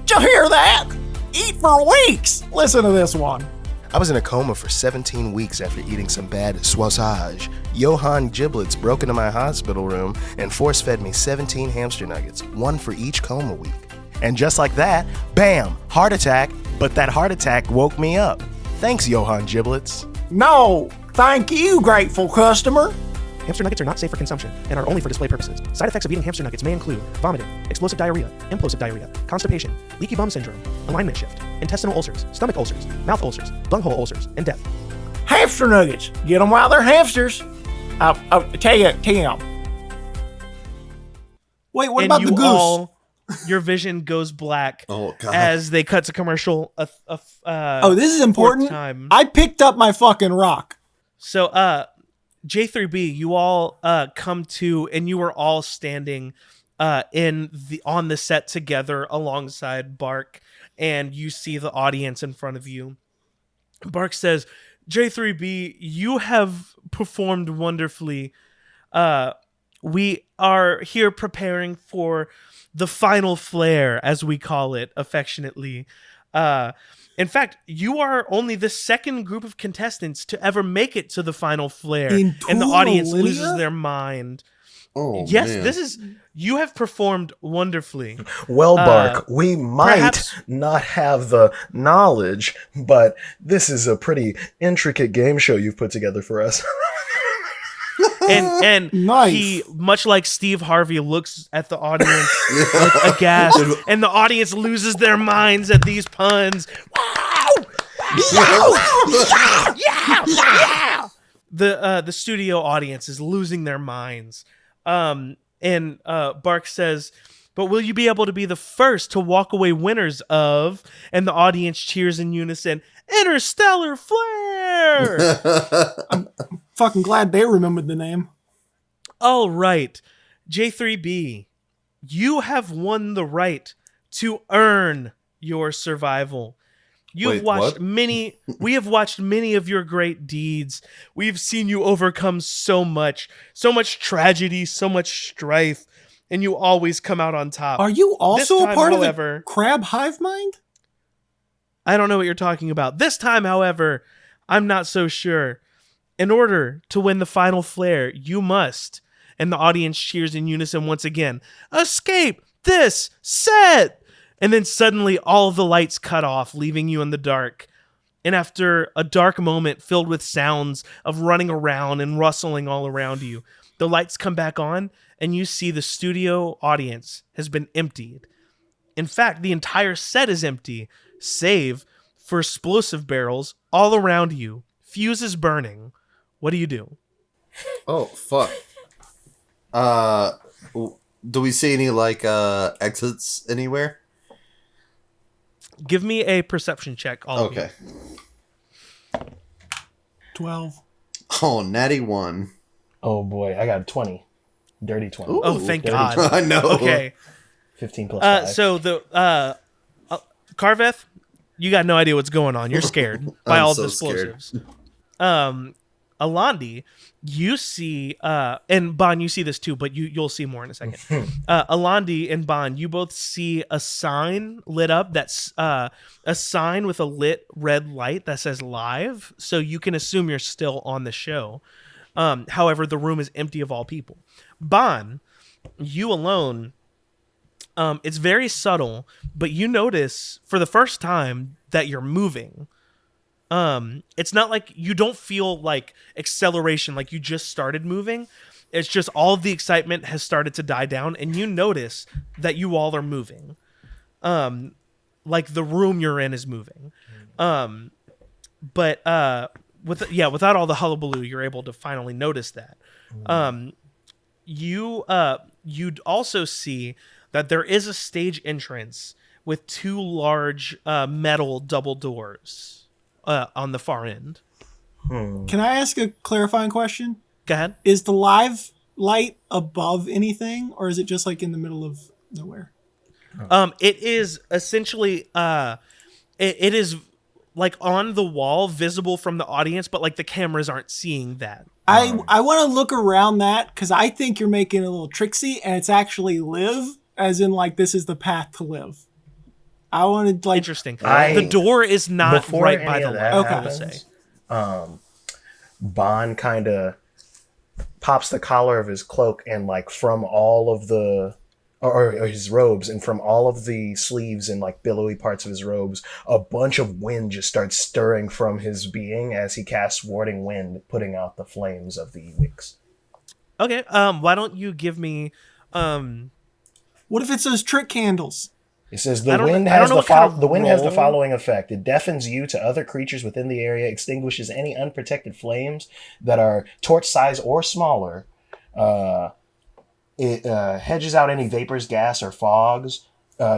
Did you hear that? Eat for weeks! Listen to this one. I was in a coma for 17 weeks after eating some bad sausage. Johann Giblets broke into my hospital room and force-fed me 17 hamster nuggets, one for each coma week. And just like that, bam, heart attack, but that heart attack woke me up. Thanks, Johann Giblets. No, thank you, grateful customer. Hamster nuggets are not safe for consumption and are only for display purposes. Side effects of eating hamster nuggets may include vomiting, explosive diarrhea, implosive diarrhea, constipation, leaky bum syndrome, alignment shift, intestinal ulcers, stomach ulcers, mouth ulcers, bunghole ulcers, and death. Hamster nuggets. Get them while they're hamsters. Tell you, Tim. Wait, what And about you the goose? all, your vision goes black Oh, God. as they cut to commercial. Oh, this is important. Time. I picked up my fucking rock. So, J3B, you all come to, and you are all standing on the set together alongside Bark, and you see the audience in front of you. Bark says, J3B, you have performed wonderfully. We are here preparing for the final flare, as we call it affectionately. In fact, you are only the second group of contestants to ever make it to the final flare, In and the audience Tulinia? loses their mind. Oh, Yes, man. you have performed wonderfully. Well, Bark, we might perhaps- not have the knowledge, but this is a pretty intricate game show you've put together for us. And Nice. he, much like Steve Harvey, looks at the audience like aghast, and the audience loses their minds at these puns. Wow! Yeah! The studio audience is losing their minds. And Bark says, but will you be able to be the first to walk away winners of, and the audience cheers in unison, Interstellar Flare! Fucking glad they remembered the name. All right, J3B, you have won the right to earn your survival. We have watched many of your great deeds. We've seen you overcome so much tragedy, so much strife, and you always come out on top. Are you also This a time, part however, of the crab hive mind? I don't know what you're talking about. This time, however, I'm not so sure. In order to win the final flare, you must, and the audience cheers in unison once again, escape this set! And then suddenly all of the lights cut off, leaving you in the dark. And after a dark moment filled with sounds of running around and rustling all around you, the lights come back on, and you see the studio audience has been emptied. In fact, the entire set is empty, save for explosive barrels all around you. Fuses burning. What do you do? Oh, fuck. Do we see any, exits anywhere? Give me a perception check. All of you. Okay. 12. Oh, natty 1. Oh boy, I got a 20. Dirty 20. Ooh. Oh, thank Dirty God. 20. I know. Okay. 15 plus 5. So the Carveth, you got no idea what's going on. You're scared by I'm all so the explosives. Alandi, you see, and Bon, you see this too, but you'll see more in a second. Alandi and Bon, you both see a sign lit up. That's a sign with a lit red light that says live. So you can assume you're still on the show. However, the room is empty of all people. Bon, you alone It's very subtle, but you notice for the first time that you're moving. It's not like you don't feel like acceleration, like you just started moving. It's just all of the excitement has started to die down, and you notice that you all are moving. Like the room you're in is moving. But without all the hullabaloo, you're able to finally notice that. You'd also see that there is a stage entrance with 2 large metal double doors on the far end. Can I ask a clarifying question? Go ahead. Is the live light above anything, or is it just like in the middle of nowhere? It is essentially it is like on the wall, visible from the audience, but like the cameras aren't seeing that. I want to look around that because I think you're making it a little tricksy, and it's actually live, as in like this is the path to live. I wanted like interesting. The door is not right by the light. Okay. I would say. Bond kind of pops the collar of his cloak, and like from all of the or his robes, and from all of the sleeves and like billowy parts of his robes, a bunch of wind just starts stirring from his being as he casts warding wind, putting out the flames of the wicks. Okay. Why don't you give me what if it's those trick candles? It says the wind has the following effect. It deafens you to other creatures within the area, extinguishes any unprotected flames that are torch size or smaller. It hedges out any vapors, gas, or fogs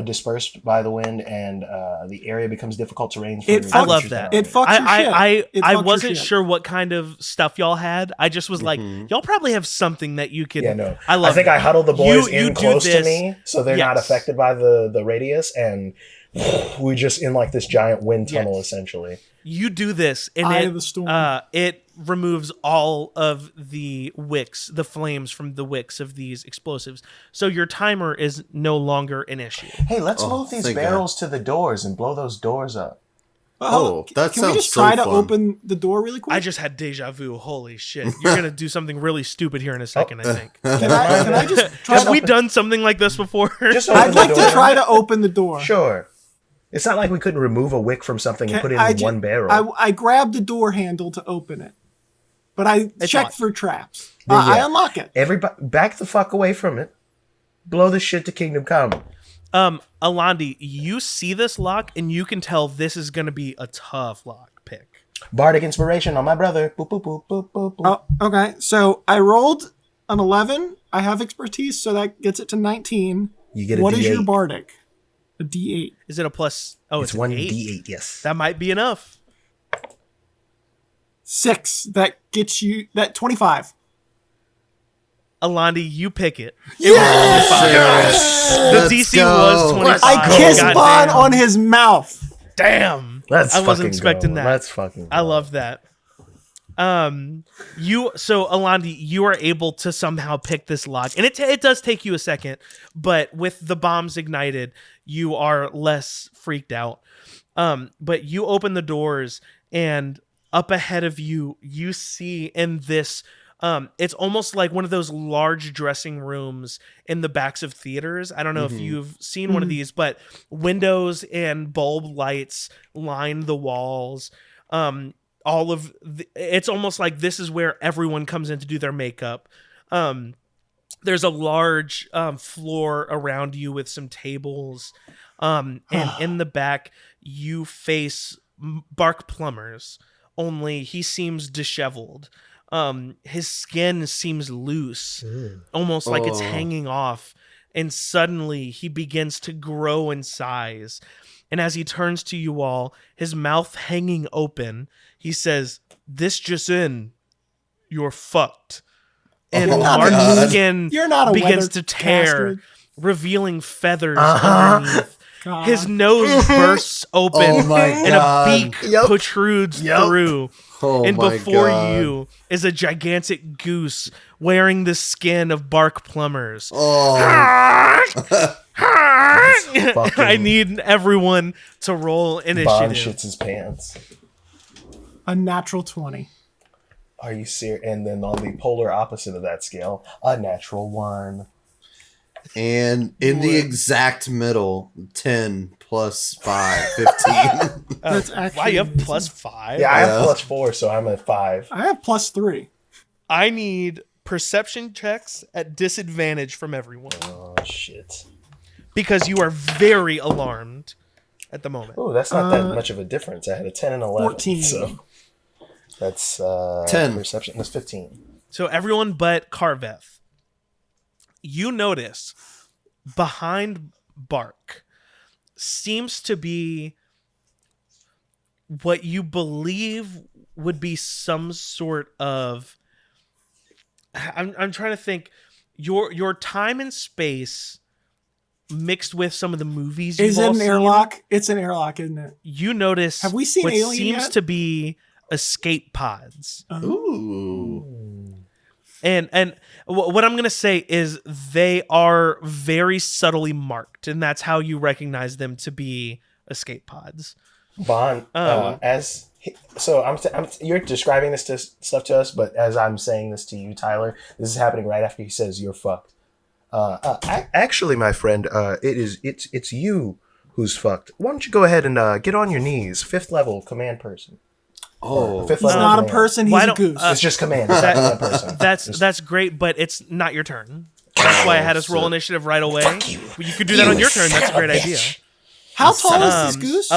dispersed by the wind, and the area becomes difficult terrain. I love that. It fucks your shit. I wasn't sure what kind of stuff y'all had. I just was like, y'all probably have something that you can. Yeah, no. I think I huddle the boys you close to me so they're not affected by the radius, and we just in like this giant wind tunnel essentially. You do this, and it removes all of the wicks, the flames from the wicks of these explosives. So your timer is no longer an issue. Hey, let's move these barrels to the doors and blow those doors up. That Can we just try to open the door really quick? I just had deja vu. Holy shit. You're going to do something really stupid here in a second, I think. Can I just try Have we done something like this before? I'd like to try to open the door. Sure. It's not like we couldn't remove a wick from something and put it in one barrel. I grabbed the door handle to open it, but I checked for traps. I unlock it. Everybody, back the fuck away from it. Blow this shit to Kingdom Come. Alandi, you see this lock, and you can tell this is going to be a tough lock pick. Bardic inspiration on my brother. Boop, boop, boop, boop, boop, boop. Oh, okay. So I rolled an 11. I have expertise, so that gets it to 19. You get a What D8. is your Bardic? A D8. Is it a plus? Oh, it's one 8? D8, yes. That might be enough. 6. That gets you... That 25. Alandi, you pick it. Yes! The DC was 25. I kissed Bond on his mouth. Damn. I wasn't expecting that. Let's fucking go. I love that. So Alandi, you are able to somehow pick this lock, and it does take you a second, but with the bombs ignited, you are less freaked out. But you open the doors, and up ahead of you, you see in this. It's almost like one of those large dressing rooms in the backs of theaters. I don't know if you've seen one of these, but windows and bulb lights line the walls. It's almost like this is where everyone comes in to do their makeup. There's a large floor around you with some tables. And in the back, you face Bark Plumbers, only he seems disheveled. His skin seems loose, almost like it's hanging off. And suddenly he begins to grow in size. And as he turns to you all, his mouth hanging open, he says, "This just in, you're fucked." And Mark's skin begins to tear, revealing feathers underneath. God. His nose bursts open and a beak protrudes through. And before you is a gigantic goose wearing the skin of Bark Plumbers. I need everyone to roll initiative. Bond shits his pants. A natural 20. Are you serious? And then on the polar opposite of that scale, a natural 1. And in the exact middle, 10 plus 5, 15. That's actually wow, you have amazing. +5. Yeah, I have +4, so I'm at 5. I have +3. I need perception checks at disadvantage from everyone Oh, shit. because you are very alarmed at the moment. Oh, that's not that much of a difference. I had a 10 and 11. 14. So that's 10. Perception. That's 15. So everyone but Carveth, you notice behind Bark seems to be what you believe would be some sort of I'm trying to think your time and space mixed with some of the movies you've Is it all an seen. airlock? It's an airlock, isn't it? You notice Have we seen what Alien seems yet? to be escape pods. Ooh. And what I'm going to say is they are very subtly marked, and that's how you recognize them to be escape pods. Bond, you're describing this stuff to us, but as I'm saying this to you, Tyler, this is happening right after he says you're fucked. Actually, my friend, it's you who's fucked. Why don't you go ahead and get on your knees? 5th level command person. Oh, Fifth He's level not a command. person, Why he's a don't- goose. It's just command. It's not a person. That's great, but it's not your turn. That's why I had us roll initiative right away. Fuck you. You could do that on your turn. That's a great idea. How tall is this goose?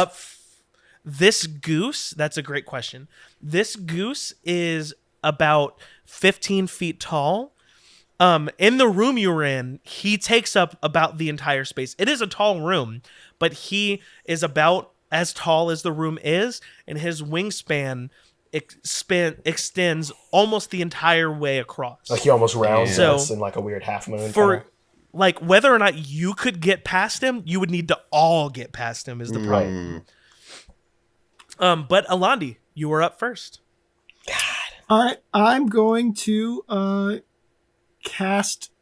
This goose, that's a great question. This goose is about 15 feet tall. In the room you were in, he takes up about the entire space. It is a tall room, but he is about as tall as the room is, and his wingspan extends almost the entire way across. Like he almost rounds So, us in like a weird half moon. For like whether or not you could get past him, you would need to all get past him is the problem. But Alandi, you were up first. All right, I'm going to cast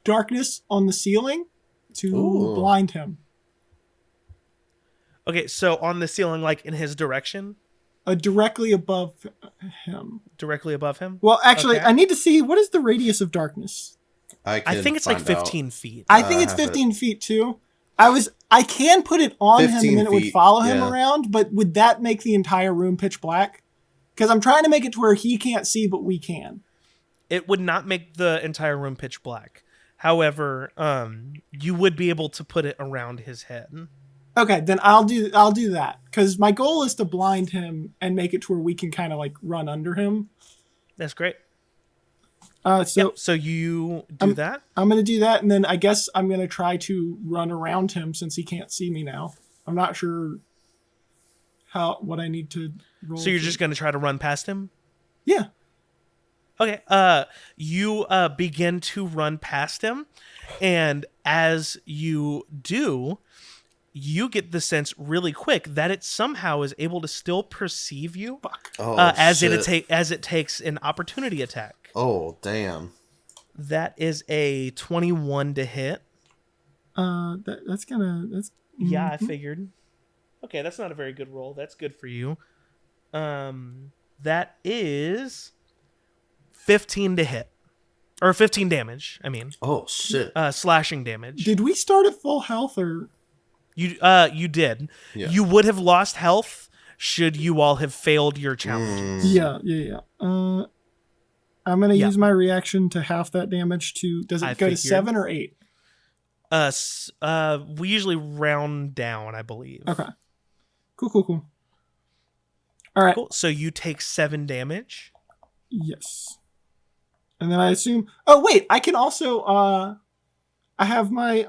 darkness on the ceiling to blind him. Okay, so on the ceiling, like in his direction, Directly above him. directly above him. Well, actually, Okay. I need to see what is the radius of darkness. I think it's like 15 feet. I think it's 15 feet too. I can put it on him and 15 then it would feet, follow him yeah. around, but would that make the entire room pitch black? Because I'm trying to make it to where he can't see, but we can. It would not make the entire room pitch black. However, you would be able to put it around his head. Okay, then I'll do that because my goal is to blind him and make it to where we can kind of like run under him. That's great. So you do that. I'm gonna do that, and then I guess I'm gonna try to run around him since he can't see me now. I'm not sure what I need to roll. So you're just gonna try to run past him? Yeah. Okay. You begin to run past him, and as you do, you get the sense really quick that it somehow is able to still perceive you. As it takes an opportunity attack. Oh, damn. That is a 21 to hit. That's Yeah, I figured. Okay, that's not a very good roll. That's good for you. That is 15 to hit. Or 15 damage, I mean. Oh, shit. Slashing damage. Did we start at full health or? You did. Yeah. You would have lost health should you all have failed your challenges. Yeah. I'm gonna use my reaction to half that damage to. Does it go to 7 or 8? We usually round down, I believe. Okay. Cool. All right. Cool. So you take 7 damage. Yes. And then I assume. Oh wait, I can also. I have my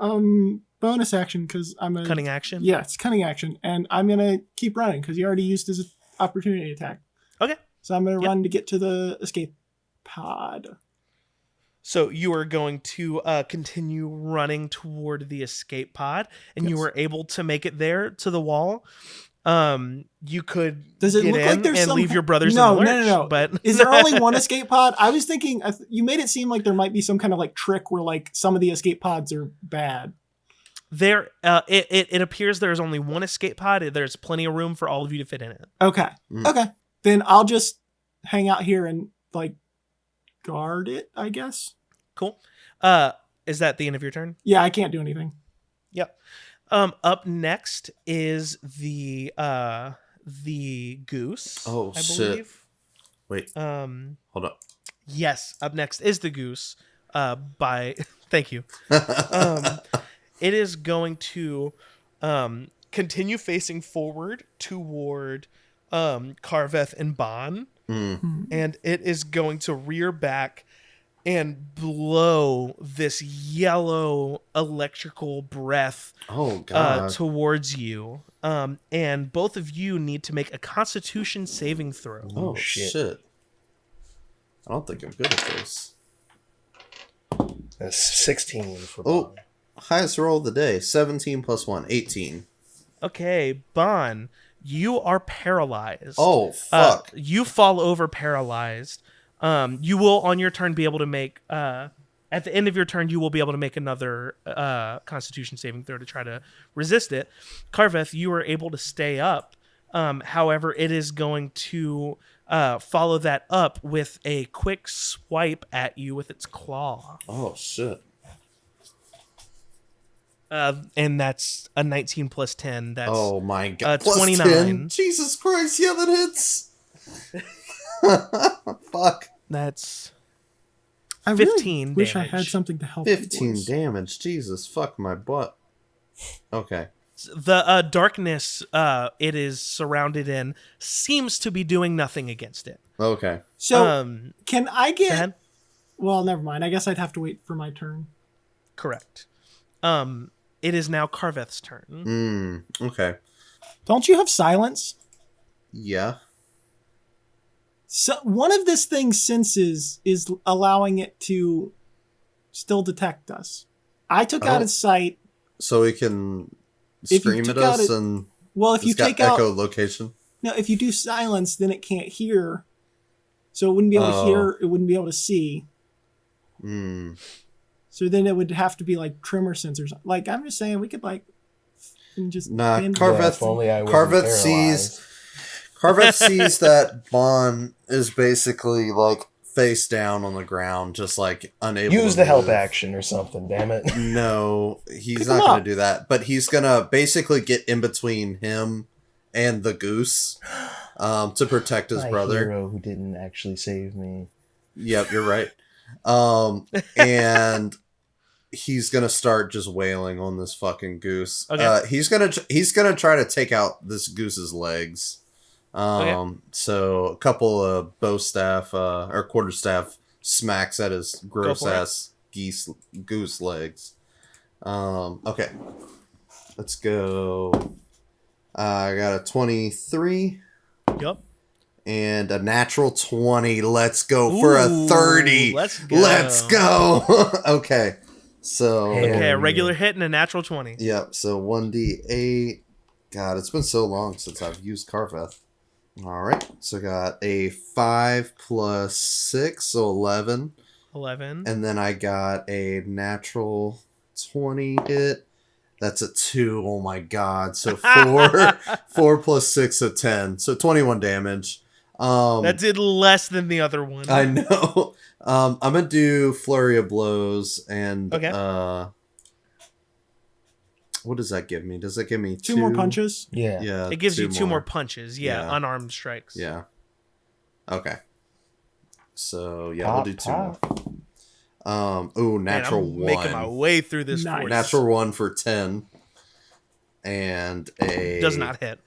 bonus action because I'm a Cunning action. Yeah, it's cunning action, and I'm gonna keep running because he already used his opportunity attack. Okay. So I'm gonna run to get to the escape pod. So you are going to continue running toward the escape pod, and you were able to make it there to the wall. You could Does it get look in like there's and some... leave your brothers no, in the lurch. No. But is there only one escape pod? I was thinking you made it seem like there might be some kind of like trick where like some of the escape pods are bad. There, it appears there's only one escape pod. There's plenty of room for all of you to fit in it. Okay. Okay. Then I'll just hang out here and like guard it, I guess. Cool. Is that the end of your turn? Yeah, I can't do anything. Yep. Up next is the goose. Oh, I shit. believe. Wait. Hold up. Yes, up next is the goose. Thank you. It is going to continue facing forward toward Carveth and Bon, and it is going to rear back and blow this yellow electrical breath Oh, God. towards you. And both of you need to make a Constitution saving throw. Oh, shit. I don't think I'm good at this. That's 16 for Oh, Bon. highest roll of the day. 17 plus 1, 18. Okay, Bon, you are paralyzed. Oh, fuck. You fall over paralyzed. You will, on your turn, be able to make... at the end of your turn, you will be able to make another Constitution saving throw to try to resist it. Carveth, you are able to stay up. However, it is going to follow that up with a quick swipe at you with its claw. Oh, shit. And that's a 19 plus 10. That's Oh, my God. Plus 29. 10? Jesus Christ, yeah, that hits. Fuck. That's I 15 really wish I damage. had something to help. you 15 boys. damage. Jesus, fuck my butt. Okay. The darkness it is surrounded in seems to be doing nothing against it. Okay. So can I Go get? ahead. Well, never mind. I guess I'd have to wait for my turn. Correct. It is now Carveth's turn. Okay. Don't you have silence? Yeah. So one of this thing's senses is allowing it to still detect us. I took out its sight. So it can If you scream at took out us it- and Well, if you it's got take out echolocation. no, if you do silence, then it can't hear. So it wouldn't be able to hear. It wouldn't be able to see. So then it would have to be like tremor sensors. Like I'm just saying, we could like just Nah, bend- Carveth, if only I wasn't Carveth sees Carveth sees that Bon is basically like face down on the ground, just like unable Use to the help move. action or something, damn it. No, he's Pick not him going up. to do that. But he's going to basically get in between him and the goose to protect his My brother. hero who didn't actually save me. Yep, you're right. And he's gonna start just wailing on this fucking goose. Okay. He's gonna try to take out this goose's legs. So a couple of bow staff or quarterstaff smacks at his gross for it. ass goose legs. Okay, let's go. I got a 23 Yep. and a natural 20. Let's go for a Ooh, 30. let's go. Let's go. Okay. So Okay, a regular hit and a natural 20. yep, so 1d8. God, it's been so long since I've used Carveth. All right. So got a 5 plus 6, so 11. 11. And then I got a natural 20 hit. That's a 2. Oh my god. So 4 plus 6, so 10. So 21 damage. That did less than the other one. I know. I'm gonna do Flurry of Blows and Okay. what does that give me? Does that give me two more punches. Yeah. Yeah. It gives you two more punches. Yeah, Yeah. unarmed strikes. Yeah. Okay. So yeah, Pop, we'll do 2 pop. more. Ooh, Man, natural I'm 1. making my way through this. Nice. 40. Natural 1 for 10. And a Does not hit.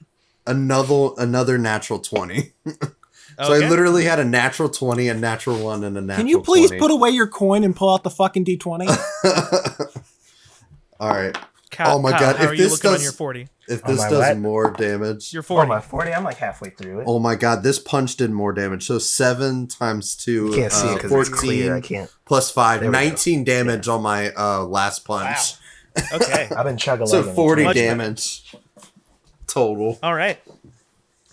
another natural 20. So Okay. I literally had a natural 20, a natural 1, and a natural Can you please 20. put away your coin and pull out the fucking D20? All right. Kyle, Oh my Kyle, God, How if are you this looking on does- your 40? If On this my does what? more damage. Your Oh, 40. my 40? I'm like halfway through it. Oh my god, this punch did more damage. So 7 times 2, You can't see it because 14 it's clear. I can't. plus 5, There we go. 19 damage on my last punch. Okay. I've been chugging. So 40 Much better. damage total. All right.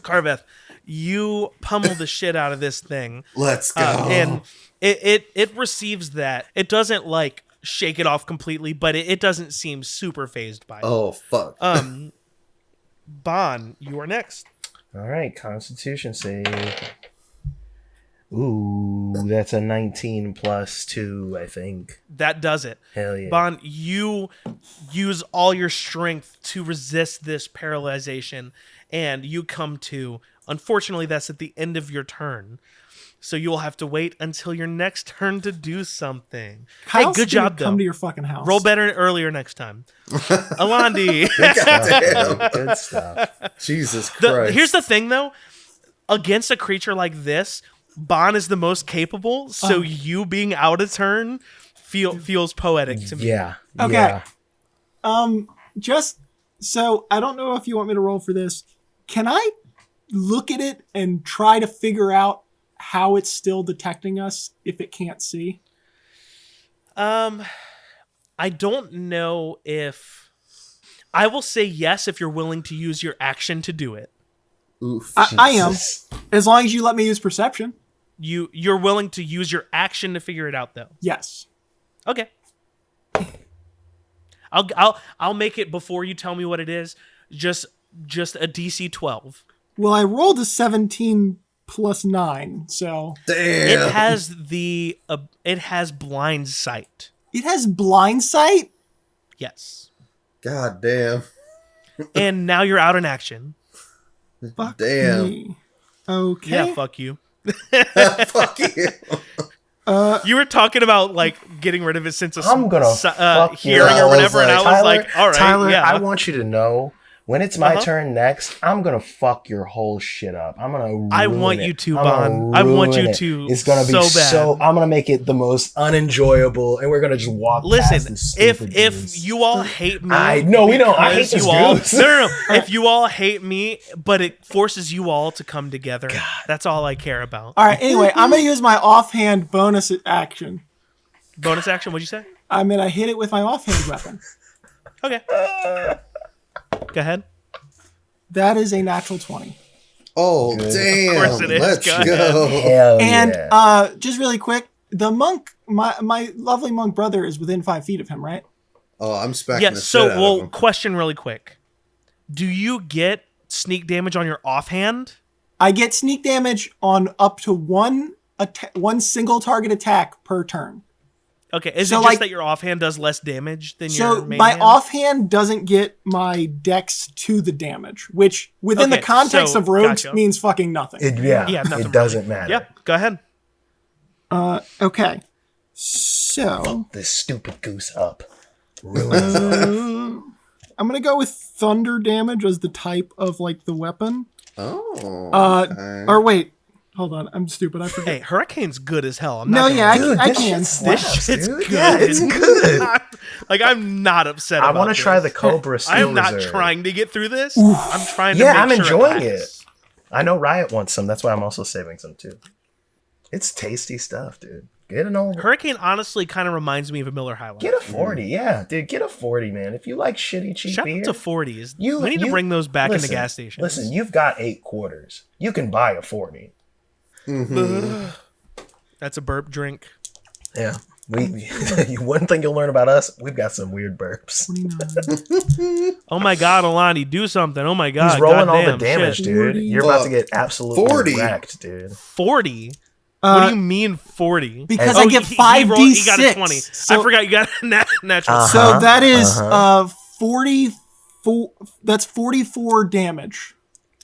Carveth, you pummel the shit out of this thing. Let's go. And it receives that. It doesn't like shake it off completely, but it doesn't seem super phased by it. Oh fuck. Bon, you are next. All right, Constitution save. Ooh, that's a 19 plus 2, I think. That does it. Hell yeah. Bond, you use all your strength to resist this paralyzation, and you come to. Unfortunately, that's at the end of your turn. So you will have to wait until your next turn to do something. Kyle's hey, good gonna job, though. Come to your fucking house. Roll better earlier next time. Alandi. Goddamn. Good stuff. Jesus Christ. Here's the thing, though. Against a creature like this, Bon is the most capable, so you being out of turn feels poetic to me. Yeah. Okay. Yeah. Just so I don't know if you want me to roll for this. Can I look at it and try to figure out how it's still detecting us if it can't see? I don't know if... I will say yes if you're willing to use your action to do it. Oof. I am. As long as you let me use perception. You're willing to use your action to figure it out, though. Yes. Okay. I'll make it before you tell me what it is. Just a DC 12. Well, I rolled a 17 plus 9, so Damn. It has blind sight. it has blind sight. Yes. God damn. And now you're out in action. Fuck Damn. me. Okay. Yeah, fuck you. Fuck you. You were talking about like getting rid of his sense of I'm gonna fuck you. hearing or I was whatever, and I was Tyler, like, all right, Tyler, yeah. I want you to know when it's my turn next, I'm gonna fuck your whole shit up. I'm gonna ruin I want it. you to, I'm gonna Bon. I want ruin you it. to It's gonna be so bad. I'm gonna make it the most unenjoyable, and we're gonna just walk past Listen, this if stupid if goose. you all hate me, I know we don't. I hate because this you all. goose. No. If you all hate me, but it forces you all to come together, that's all I care about. All right. Anyway, I'm gonna use my offhand bonus action. Bonus action? What'd you say? I'm gonna hit it with my offhand weapon. Okay. Go ahead. That is a natural 20. Oh, Good. damn. Of course it is. Let's Go go. Hell And yeah. just really quick, the monk, my lovely monk brother, is within 5 feet of him, right? Oh, I'm smacking Yeah. the So, shit out of well, him. question really quick: do you get sneak damage on your offhand? I get sneak damage on up to one single target attack per turn. Okay. Is So, it just like- that your offhand does less damage than So your main my hand? offhand doesn't get my dex to the damage, which within the Okay, context so- of rogues gotcha. means fucking nothing. Yeah, nothing it doesn't matter. Yep. Go ahead. Okay. So This stupid goose up. I'm gonna go with thunder damage as the type of like the weapon. Oh. okay. Or wait, hold on, I'm stupid. I forget. Hey, Hurricane's good as hell. I'm No, not yeah, gonna- I can. This shit's dude. good. Yeah, it's good. Like, I'm not upset I about want to try the this. Cobra I am Steel not Reserve. trying to get through this. I'm trying to Yeah, make I'm sure enjoying it it. lasts. I know Riot wants some. That's why I'm also saving some too. It's tasty stuff, dude. Get an old. Hurricane honestly kind of reminds me of a Miller High Life. Get a 40, yeah, dude. Get a 40, man. If you like shitty cheap Shout beer, out to 40s. you We need to bring those back listen, into gas stations. Listen, you've got 8 quarters. You can buy a 40. That's a burp drink. Yeah. One thing you'll learn about us, we've got some weird burps. 29. Oh my God, Alani, do something. Oh my God. He's rolling all the goddamn damage, shit. dude. 40. You're about to get absolutely 40. wrecked, dude. 40? What do you mean 40? Because Oh, I get 5d6. He got a 20. So, I forgot you got a natural. so that is 44. That's 44 damage.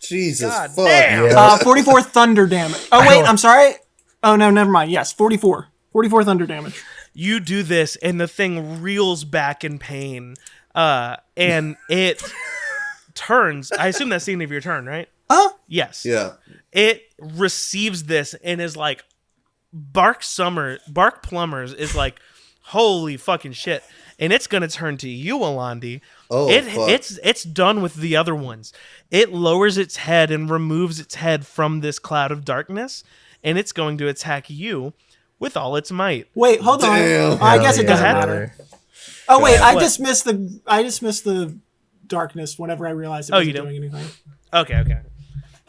Jesus God fuck. damn. Yeah. 44 thunder damage. Oh wait, I'm sorry. Oh no, never mind. Yes, 44. 44 thunder damage. You do this, and the thing reels back in pain, and it turns. I assume that's the end of your turn, right? Yes. Yeah. It receives this and is like, Bark Plumbers is like, holy fucking shit. And it's gonna turn to you, Alandi. Oh, fuck. It's done with the other ones. It lowers its head and removes its head from this cloud of darkness, and it's going to attack you with all its might. Wait, hold Damn. on. I guess it Go doesn't ahead. matter. Oh wait, I What? just missed the darkness whenever I realized it Oh, wasn't you do? doing anything. Okay.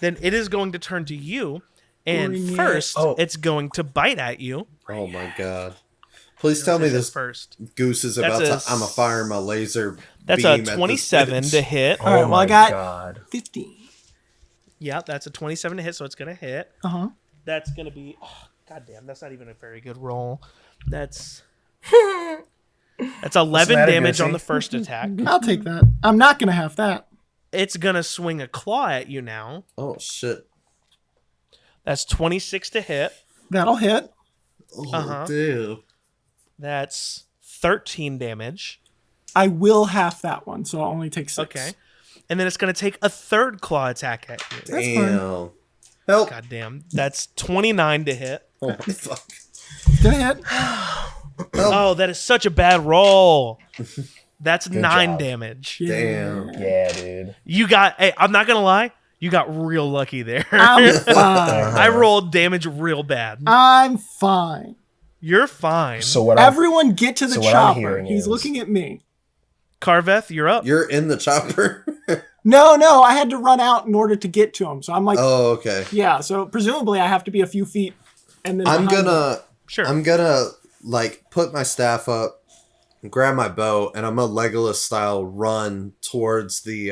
Then it is going to turn to you, and Boring first it. Oh. it's going to bite at you. Oh my god. Please tell me this First. goose is That's about a to. I'm a fire my laser. That's beam a at this 27 bitch. to hit. All right, well I my got God. 15. Yeah, that's a 27 to hit, so it's going to hit. Uh huh. That's gonna be. Oh, God damn, that's not even a very good roll. That's 11 matter, damage Goosey? on the first attack. I'll take that. I'm not gonna have that. It's gonna swing a claw at you now. Oh shit. That's 26 to hit. That'll hit. Oh damn. That's 13 damage. I will half that one, so I'll only take 6. Okay. And then it's gonna take a third claw attack at you. Damn. Help. God damn. That's 29 to hit. Oh my fuck. Gonna hit. Oh, that is such a bad roll. That's 9 job. damage. Damn. Yeah, dude. You got. Hey, I'm not gonna lie. You got real lucky there. I'm fine. I rolled damage real bad. I'm fine. You're fine. So what? Everyone get to the so what I'm chopper. hearing He's is- looking at me. Carveth, you're up. You're in the chopper? No, I had to run out in order to get to him. So I'm like, Oh, okay. yeah, so presumably I have to be a few feet. And then I'm behind him. Sure. I'm gonna like put my staff up, grab my bow, and I'm gonna Legolas style run towards the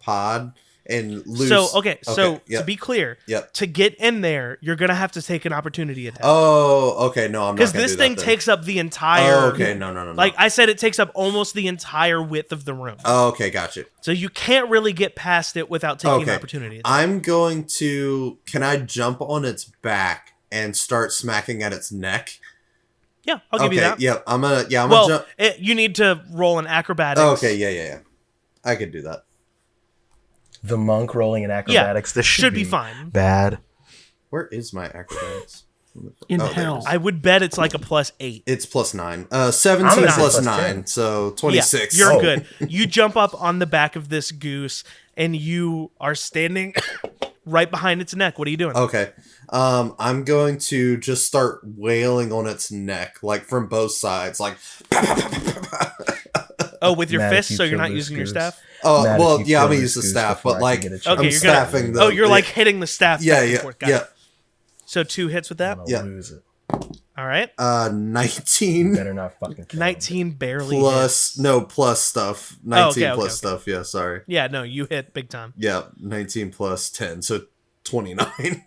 pod and loose. So so yep. to be clear, Yep. to get in there, you're gonna have to take an opportunity attack. Oh, okay. No, I'm not. Because Because this thing takes up the entire. Oh, okay. No. Like I said, it takes up almost the entire width of the room. Oh, okay. Gotcha. So you can't really get past it without taking an Okay. opportunity attack. I'm going to. Can I jump on its back and start smacking at its neck? Yeah, I'll give you that. Yep. I'm gonna Well, jump. you need to roll an acrobatics. Oh, okay. Yeah. I could do that. The monk rolling in acrobatics. This should be fine. Bad. Where is my acrobatics? In there it hell. is. I would bet it's like a +8. It's +9. 17 I'm gonna say plus +10. 9, so 26. Yeah, you're Oh. good. You jump up on the back of this goose, and you are standing right behind its neck. What are you doing? Okay. I'm going to just start wailing on its neck, like from both sides, like. Oh, with your Mad if fists, you so you're kill not this using your goose. staff? Oh, Mad if well, you yeah, I'm kill gonna this use the goose staff, before but I like, can get a Okay, chance. I'm you're gonna- staffing the. Oh, you're like hitting the staff back and Yeah, forth. Got it. yeah. So 2 hits with that? I'm Yeah. gonna lose it. All right. You 19 better not fucking kill 19 barely plus, hits. no, plus stuff. 19 okay, plus okay. stuff, yeah, sorry. Yeah, no, you hit big time. Yeah, 19 plus 10, so 29.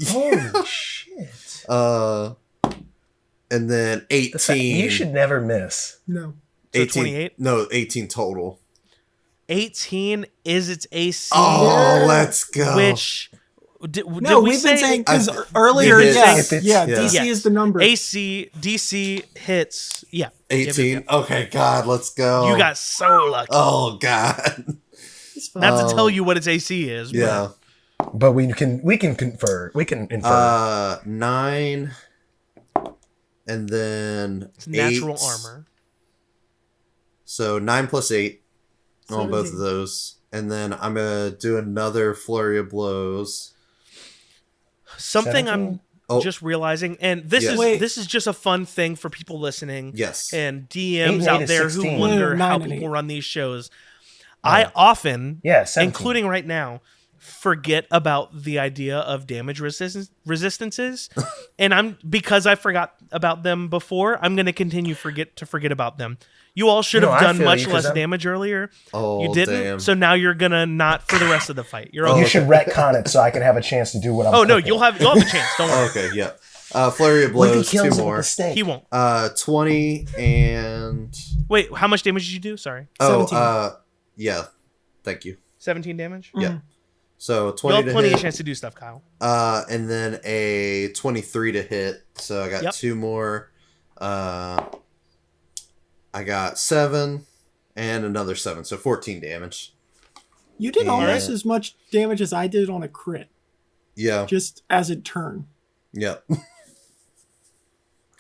Holy shit. And then 18. You should never miss. No. So 18, 28? No, 18 total. 18 is its AC. Oh, let's go. Which did No, we we've been say saying because I- earlier, It is. yes, If it's- yeah, yeah. DC Yes. is the number. DC hits. Yeah. 18. Yeah. Okay, God, let's go. You got so lucky. Oh, God. It's fine. Not to tell you what its AC is. but- Yeah. But we can confer. We can infer. 9. And then It's natural 8. armor. So 9 plus 8 on both of 17. those. And then I'm going to do another flurry of blows. Something 17? Oh. just realizing, and this Yes. is Wait. this is just a fun thing for people listening. Yes. And 8 DMs and 8 out is there 16. who wonder No, 9 how and people 8. run these shows. I often, Yeah, 17. including right now, forget about the idea of damage resistances, and because I forgot about them before, I'm going to continue to forget about them. You all should No, have I done feel much you, 'cause less I'm- damage earlier. Oh, You didn't, damn. so now you're gonna not for the rest of the fight. You're Oh, okay. You should retcon it so I can have a chance to do what I'm Oh no, cooking. you'll have a chance. Don't worry. Okay, yeah. Flurry of What if blows, he 2 kills it more. with the steak? He won't. 20 and... Wait, how much damage did you do? Sorry, Oh, 17. yeah. Thank you. 17 damage. Yeah. So You'll 20 have to plenty hit. of chance to do stuff, Kyle. And then a 23 to hit. So I got Yep. 2 more. I got 7 and another 7. So 14 damage. You did almost Yeah. as much damage as I did on a crit, Yeah. just as a turn. Yep.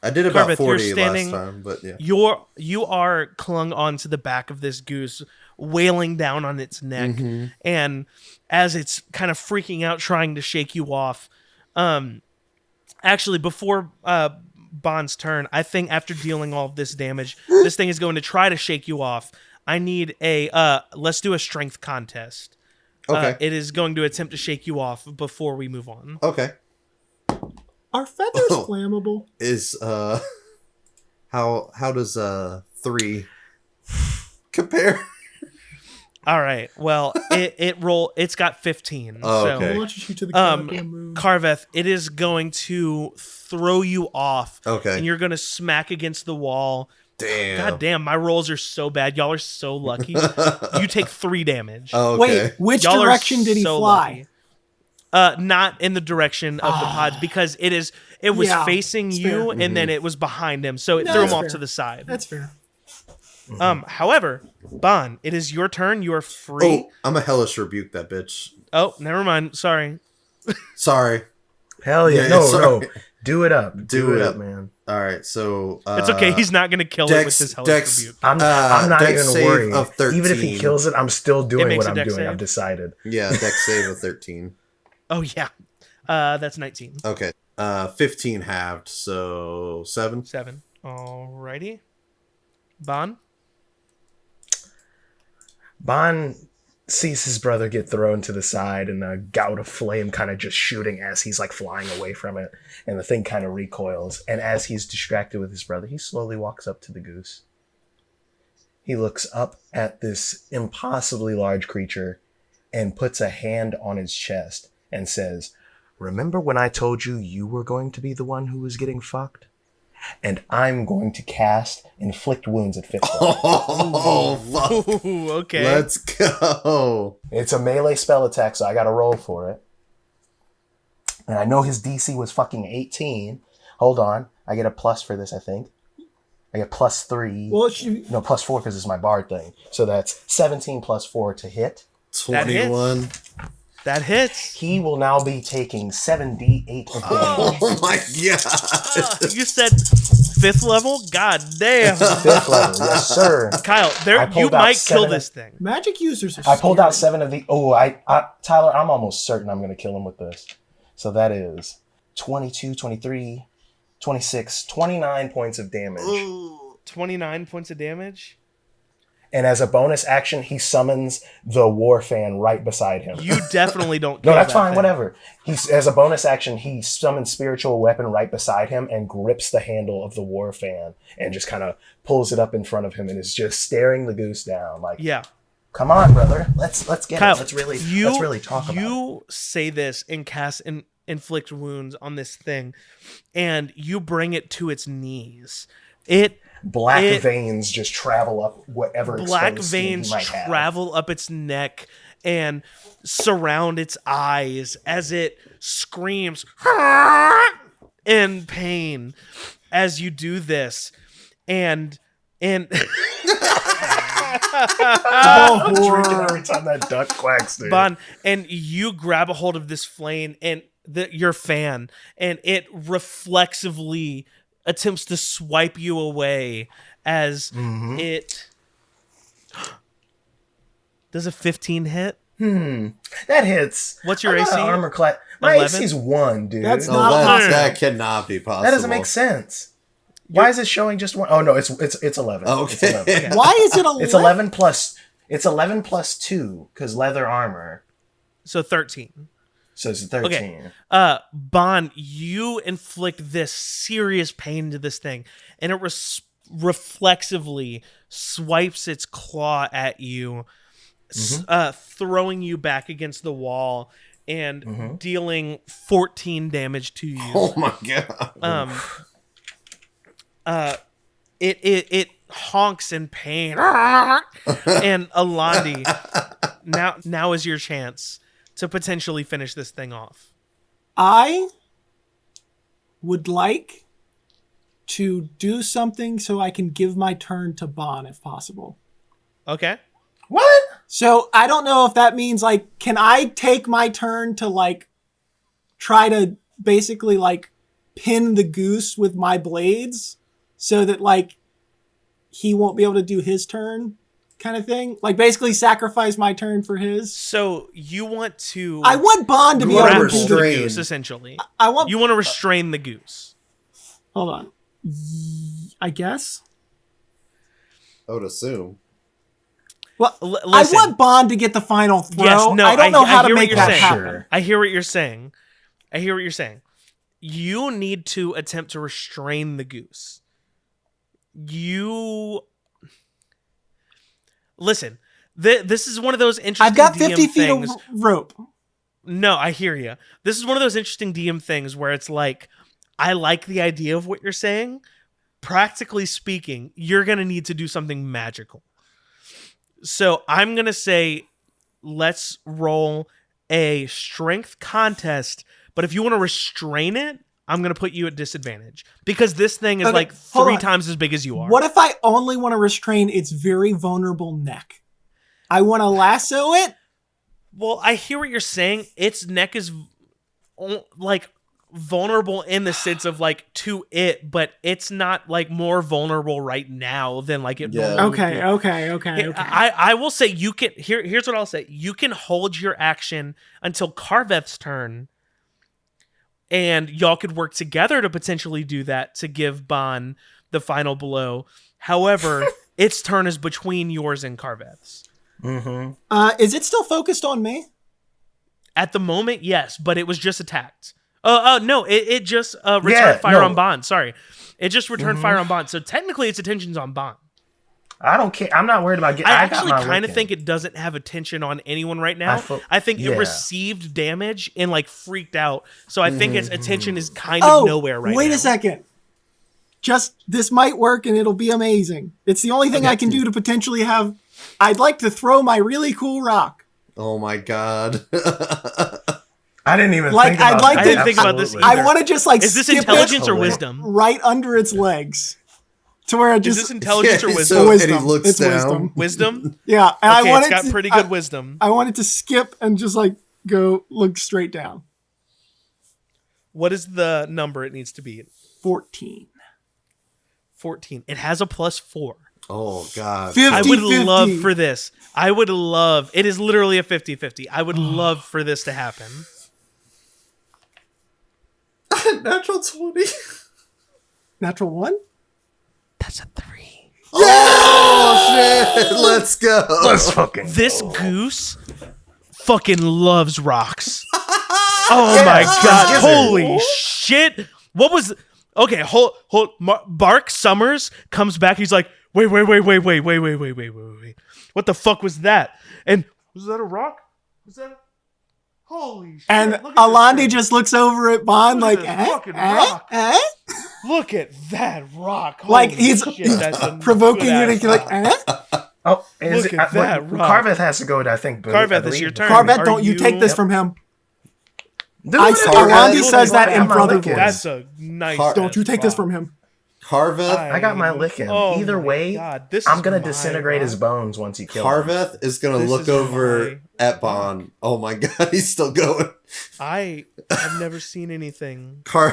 I did about Carveth, you're 40 standing- last time, but yeah. You are clung onto the back of this goose, wailing down on its neck, Mm-hmm. and as it's kind of freaking out, trying to shake you off. Actually, before Bond's turn, I think after dealing all of this damage, this thing is going to try to shake you off. I need let's do a strength contest. Okay. It is going to attempt to shake you off before we move on. Okay. Are feathers Oh. flammable? Is how does 3 compare? All right. Well, it's got 15. Oh, so okay. Launches you to the goddamn moon. Carveth, it is going to throw you off. Okay. And you're going to smack against the wall. Damn. God damn, my rolls are so bad. Y'all are so lucky. You take 3 damage. Oh, okay. Wait, which Y'all are direction did he so fly? lucky. Not in the direction of the pods because it was Yeah, facing it's you fair. and then it was behind him, so it No, threw him that's off fair. to the side. That's fair. However, Bon, it is your turn. You are free. Oh, I'm a hellish rebuke that bitch. Oh, never mind. Sorry. Sorry. Hell yeah. Yeah, No, sorry. Do it up. Do it. up, man. All right, so It's okay. He's not going to kill it with this hellish rebuke. I'm not dex even save worried. of 13. Even if he kills it, I'm still doing makes what a I'm dex doing. save? I've decided. Yeah, dex save of 13. Oh, yeah. That's 19. Okay. 15 halved, so 7. 7. Alrighty. Bon? Bon sees his brother get thrown to the side and a gout of flame kind of just shooting as he's like flying away from it. And the thing kind of recoils. And as he's distracted with his brother, he slowly walks up to the goose. He looks up at this impossibly large creature and puts a hand on his chest and says, "Remember when I told you you were going to be the one who was getting fucked? And I'm going to cast Inflict Wounds at 5th level." Oh, fuck. Ooh, okay. Let's go. It's a melee spell attack, so I gotta roll for it. And I know his DC was fucking 18. Hold on. I get a plus for this, I think. I get plus 3. Well, No, plus 4 because it's my bard thing. So that's 17 plus 4 to hit. 21. That hits. He will now be taking 7d8 of damage. Oh my god. You said 5th level? God damn. 5th level, yes sir. Kyle, I you pulled out might kill 7 this thing. magic users are I pulled out scary. 7 of the... Oh, Tyler, I'm almost certain I'm going to kill him with this. So that is 22, 23, 26, 29 points of damage. Ooh, 29 points of damage? And as a bonus action, he summons the war fan right beside him. You definitely don't kill No, that's that fine, thing. whatever. As a bonus action, he summons spiritual weapon right beside him and grips the handle of the war fan and just kind of pulls it up in front of him and is just staring the goose down like, Yeah. come on, brother. Let's get Kyle, it. Let's really talk about it. You say this and cast inflict wounds on this thing, and you bring it to its knees. Black veins just travel up whatever Black exposed skin he veins might have. travel up its neck and surround its eyes as it screams in pain as you do this. And I'm drinking every time that duck quacks, dude. Bon, and you grab a hold of this flame and your fan, and it reflexively attempts to swipe you away as it does a 15 hit. That hits. What's your I got AC? an armor class. My 11? AC is 1, dude. That's No, not possible. that cannot be possible. That doesn't make sense. Why is it showing just 1? Oh no, it's 11. Okay. It's 11. Why is it 11? It's 11 plus 2 because leather armor. So 13. So it's 13. Okay. Bon, you inflict this serious pain to this thing, and it reflexively swipes its claw at you, throwing you back against the wall and dealing 14 damage to you. Oh my god. It honks in pain. And Alandi, now is your chance to potentially finish this thing off. I would like to do something so I can give my turn to Bon if possible. Okay. What? So I don't know if that means like, can I take my turn to like try to basically like pin the goose with my blades so that like he won't be able to do his turn kind of thing? Like basically sacrifice my turn for his. So you want to I want Bond to be able to grapple do the the, restrain. goose, essentially. I want You want to restrain the goose. Hold on. I guess. I would assume. Well, Listen. I want Bond to get the final throw. Yes, no, I don't know how to hear what make you're that saying. happen. I hear what you're saying. You need to attempt to restrain the goose. Listen, This is one of those interesting I've got DM 50 feet things. of rope. No, I hear you. This is one of those interesting DM things where it's like, I like the idea of what you're saying. Practically speaking, you're going to need to do something magical. So I'm going to say, let's roll a strength contest. But if you want to restrain it, I'm going to put you at disadvantage. Because this thing is like hold 3 on. times as big as you are. What if I only want to restrain its very vulnerable neck? I want to lasso it? Well, I hear what you're saying. Its neck is like vulnerable in the sense of like to it, but it's not like more vulnerable right now than like it normally would be. Okay. I will say you can here's what I'll say. You can hold your action until Carveth's turn, and y'all could work together to potentially do that to give Bon the final blow. However, its turn is between yours and Carveth's. Mm-hmm. Is it still focused on me? At the moment, yes, but it was just attacked. No, it just returned fire on Bond. Sorry. It just returned fire on Bond. So technically its attention's on Bond. I don't care. I'm not worried about getting... I actually kind of think it doesn't have attention on anyone right now. I think it received damage and like freaked out. So I think its attention is kind of nowhere right now. Wait a second. Just, this might work and it'll be amazing. It's the only thing I can do to potentially have... I'd like to throw my really cool rock. Oh my god. I didn't even like, think about I'd like that. to, I didn't think about this either. I want to just like Is this skip intelligence it or wisdom? right under its legs. To where it just... Is this intelligence or wisdom? So, wisdom. and he looks It's down. Wisdom? Yeah, and Okay, I wanted it's got to, pretty good wisdom. I wanted to skip and just like go look straight down. What is the number it needs to be? 14. 14. It has a +4. Oh god. 50, I would 50. love for this. I would love... It is literally a 50-50. I would love for this to happen. Natural 20. Natural 1? That's a 3. Oh shit! Let's go. Let's fucking This go. goose fucking loves rocks. Oh my god. Holy shit. What was... Okay, hold. Bark Summers comes back. He's like, wait. What the fuck was that? And was that a rock? Was that a... Holy shit. And look at this Alandi thing. just looks over at Bond Look like, at this fucking rock. Look at that rock. Like Holy he's shit, that's a provoking you good-ass to like, rock. Oh, is Look it, at that rock. Carveth has to go to, I think. Carveth, it's your turn. Carveth, Are don't you take this from him. Do I whatever. Alandi Carveth- says that in I'm not brother looking. voice. That's a nice... Don't you take this from him. Carveth. I got my licking. Oh Either my way, God, this I'm is gonna my disintegrate his rock. bones once he kills him. Carveth is gonna This look is over my- at Bond. Oh my god, he's still going. I have never seen anything So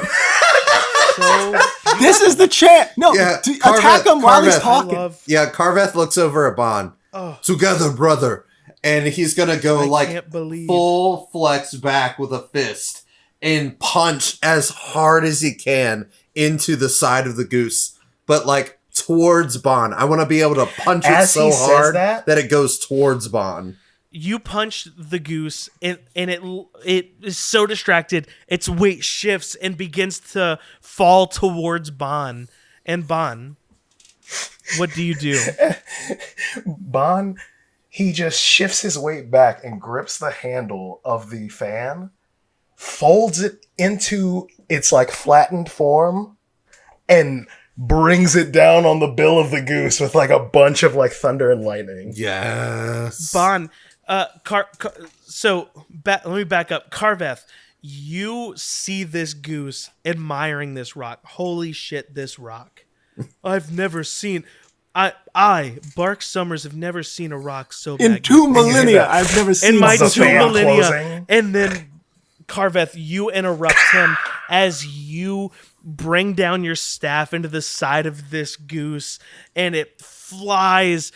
This is the chant. No, Yeah, to Carveth- attack him while he's Carveth. talking. yeah, Carveth looks over at Bond. Oh, Together, brother. And he's gonna go I like can't believe. full flex back with a fist and punch as hard as he can into the side of the goose, but like towards Bond. I want to be able to punch it As so he says hard that- that it goes towards Bond. You punch the goose, and it is so distracted, its weight shifts and begins to fall towards Bon. And Bon, what do you do? Bond, he just shifts his weight back and grips the handle of the fan, folds it into its like flattened form, and brings it down on the bill of the goose with like a bunch of like thunder and lightning. Yes. Bon, let me back up. Carveth, you see this goose admiring this rock. Holy shit, this rock. I've never seen... Bark Summers, have never seen a rock so In magnificent. 2 millennia, I've never seen In my the 2 fan millennia. closing. And then, Carveth, you interrupt him as you bring down your staff into the side of this goose, and it flies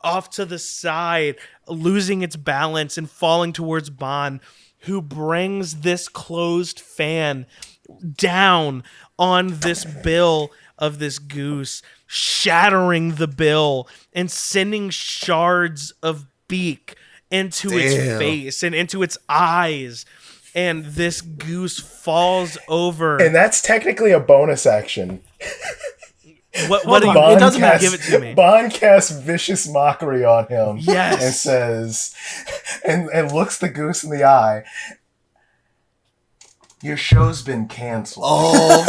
off to the side, losing its balance and falling towards Bon, who brings this closed fan down on this bill of this goose, shattering the bill and sending shards of beak into its face and into its eyes. And this goose falls over. And that's technically a bonus action. What do you? It doesn't matter. Give it to me. Bond casts vicious mockery on him. Yes. And says, and looks the goose in the eye. Your show's been canceled. Oh,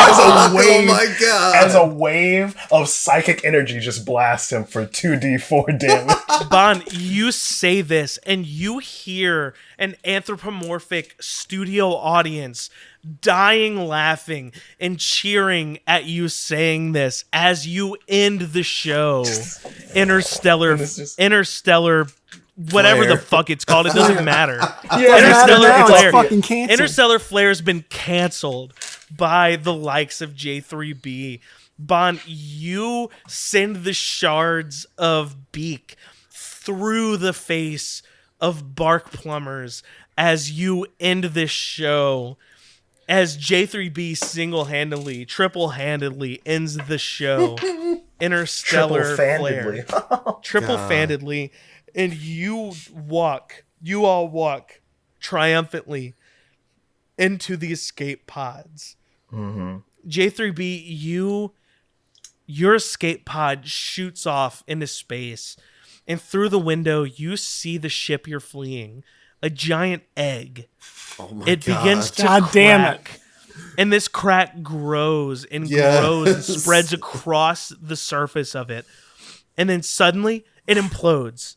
as a wave, my God. As a wave of psychic energy just blasts him for 2d4 damage. Bond, you say this, and you hear an anthropomorphic studio audience dying laughing and cheering at you saying this as you end the show. Interstellar, whatever the fuck it's called, it doesn't matter. Interstellar Flare has been canceled by the likes of J3B. Bond, you send the shards of beak through the face of Bark Plumbers as you end this show, as J3B single-handedly, triple-handedly ends the show. Interstellar Flare. Triple-fandedly. And you all walk triumphantly into the escape pods. Mm-hmm. J3B, your escape pod shoots off into space, and through the window you see the ship you're fleeing, a giant egg. Oh my it God. begins to God crack, damn it. and this crack grows and grows and spreads across the surface of it, and then suddenly it implodes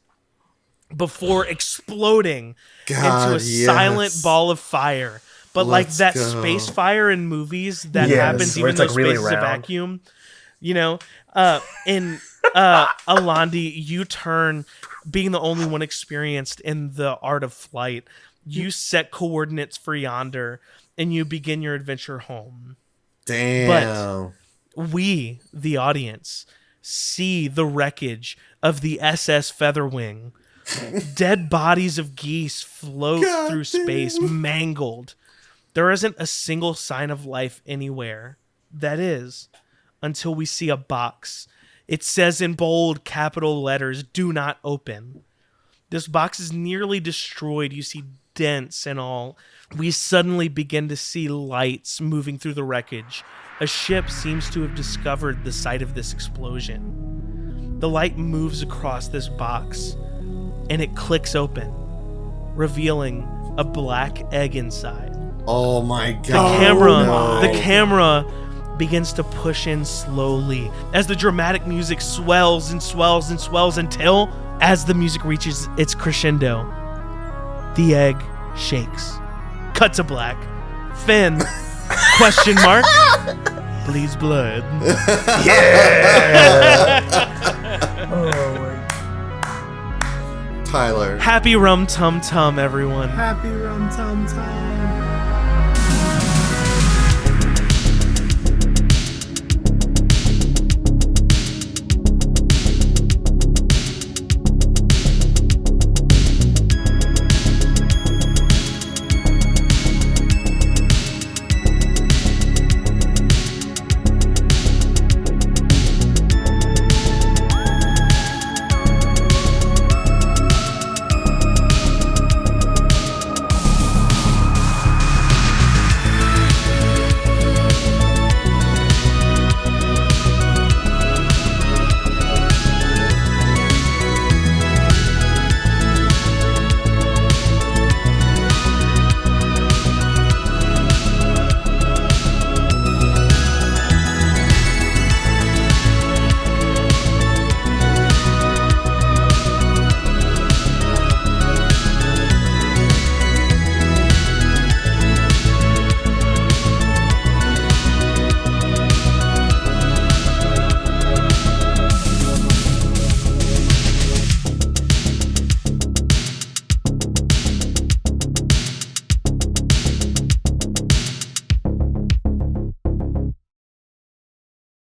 before exploding into a silent ball of fire. But like that space fire in movies that happens even though space is a vacuum, you know. Alandi, you turn, being the only one experienced in the art of flight, you set coordinates for Yonder, and you begin your adventure home. Damn. But we, the audience, see the wreckage of the SS Featherwing. Dead bodies of geese float through space, mangled. There isn't a single sign of life anywhere. That is, until we see a box. It says in bold capital letters, "Do not open." This box is nearly destroyed. You see dents and all. We suddenly begin to see lights moving through the wreckage. A ship seems to have discovered the site of this explosion. The light moves across this box, and it clicks open, revealing a black egg inside. Oh my God. The camera begins to push in slowly as the dramatic music swells and swells and swells until, as the music reaches its crescendo, the egg shakes. Cut to black. Finn, question mark, bleeds blood. Tyler. Happy Rumtumtum, everyone. Happy Rumtumtum.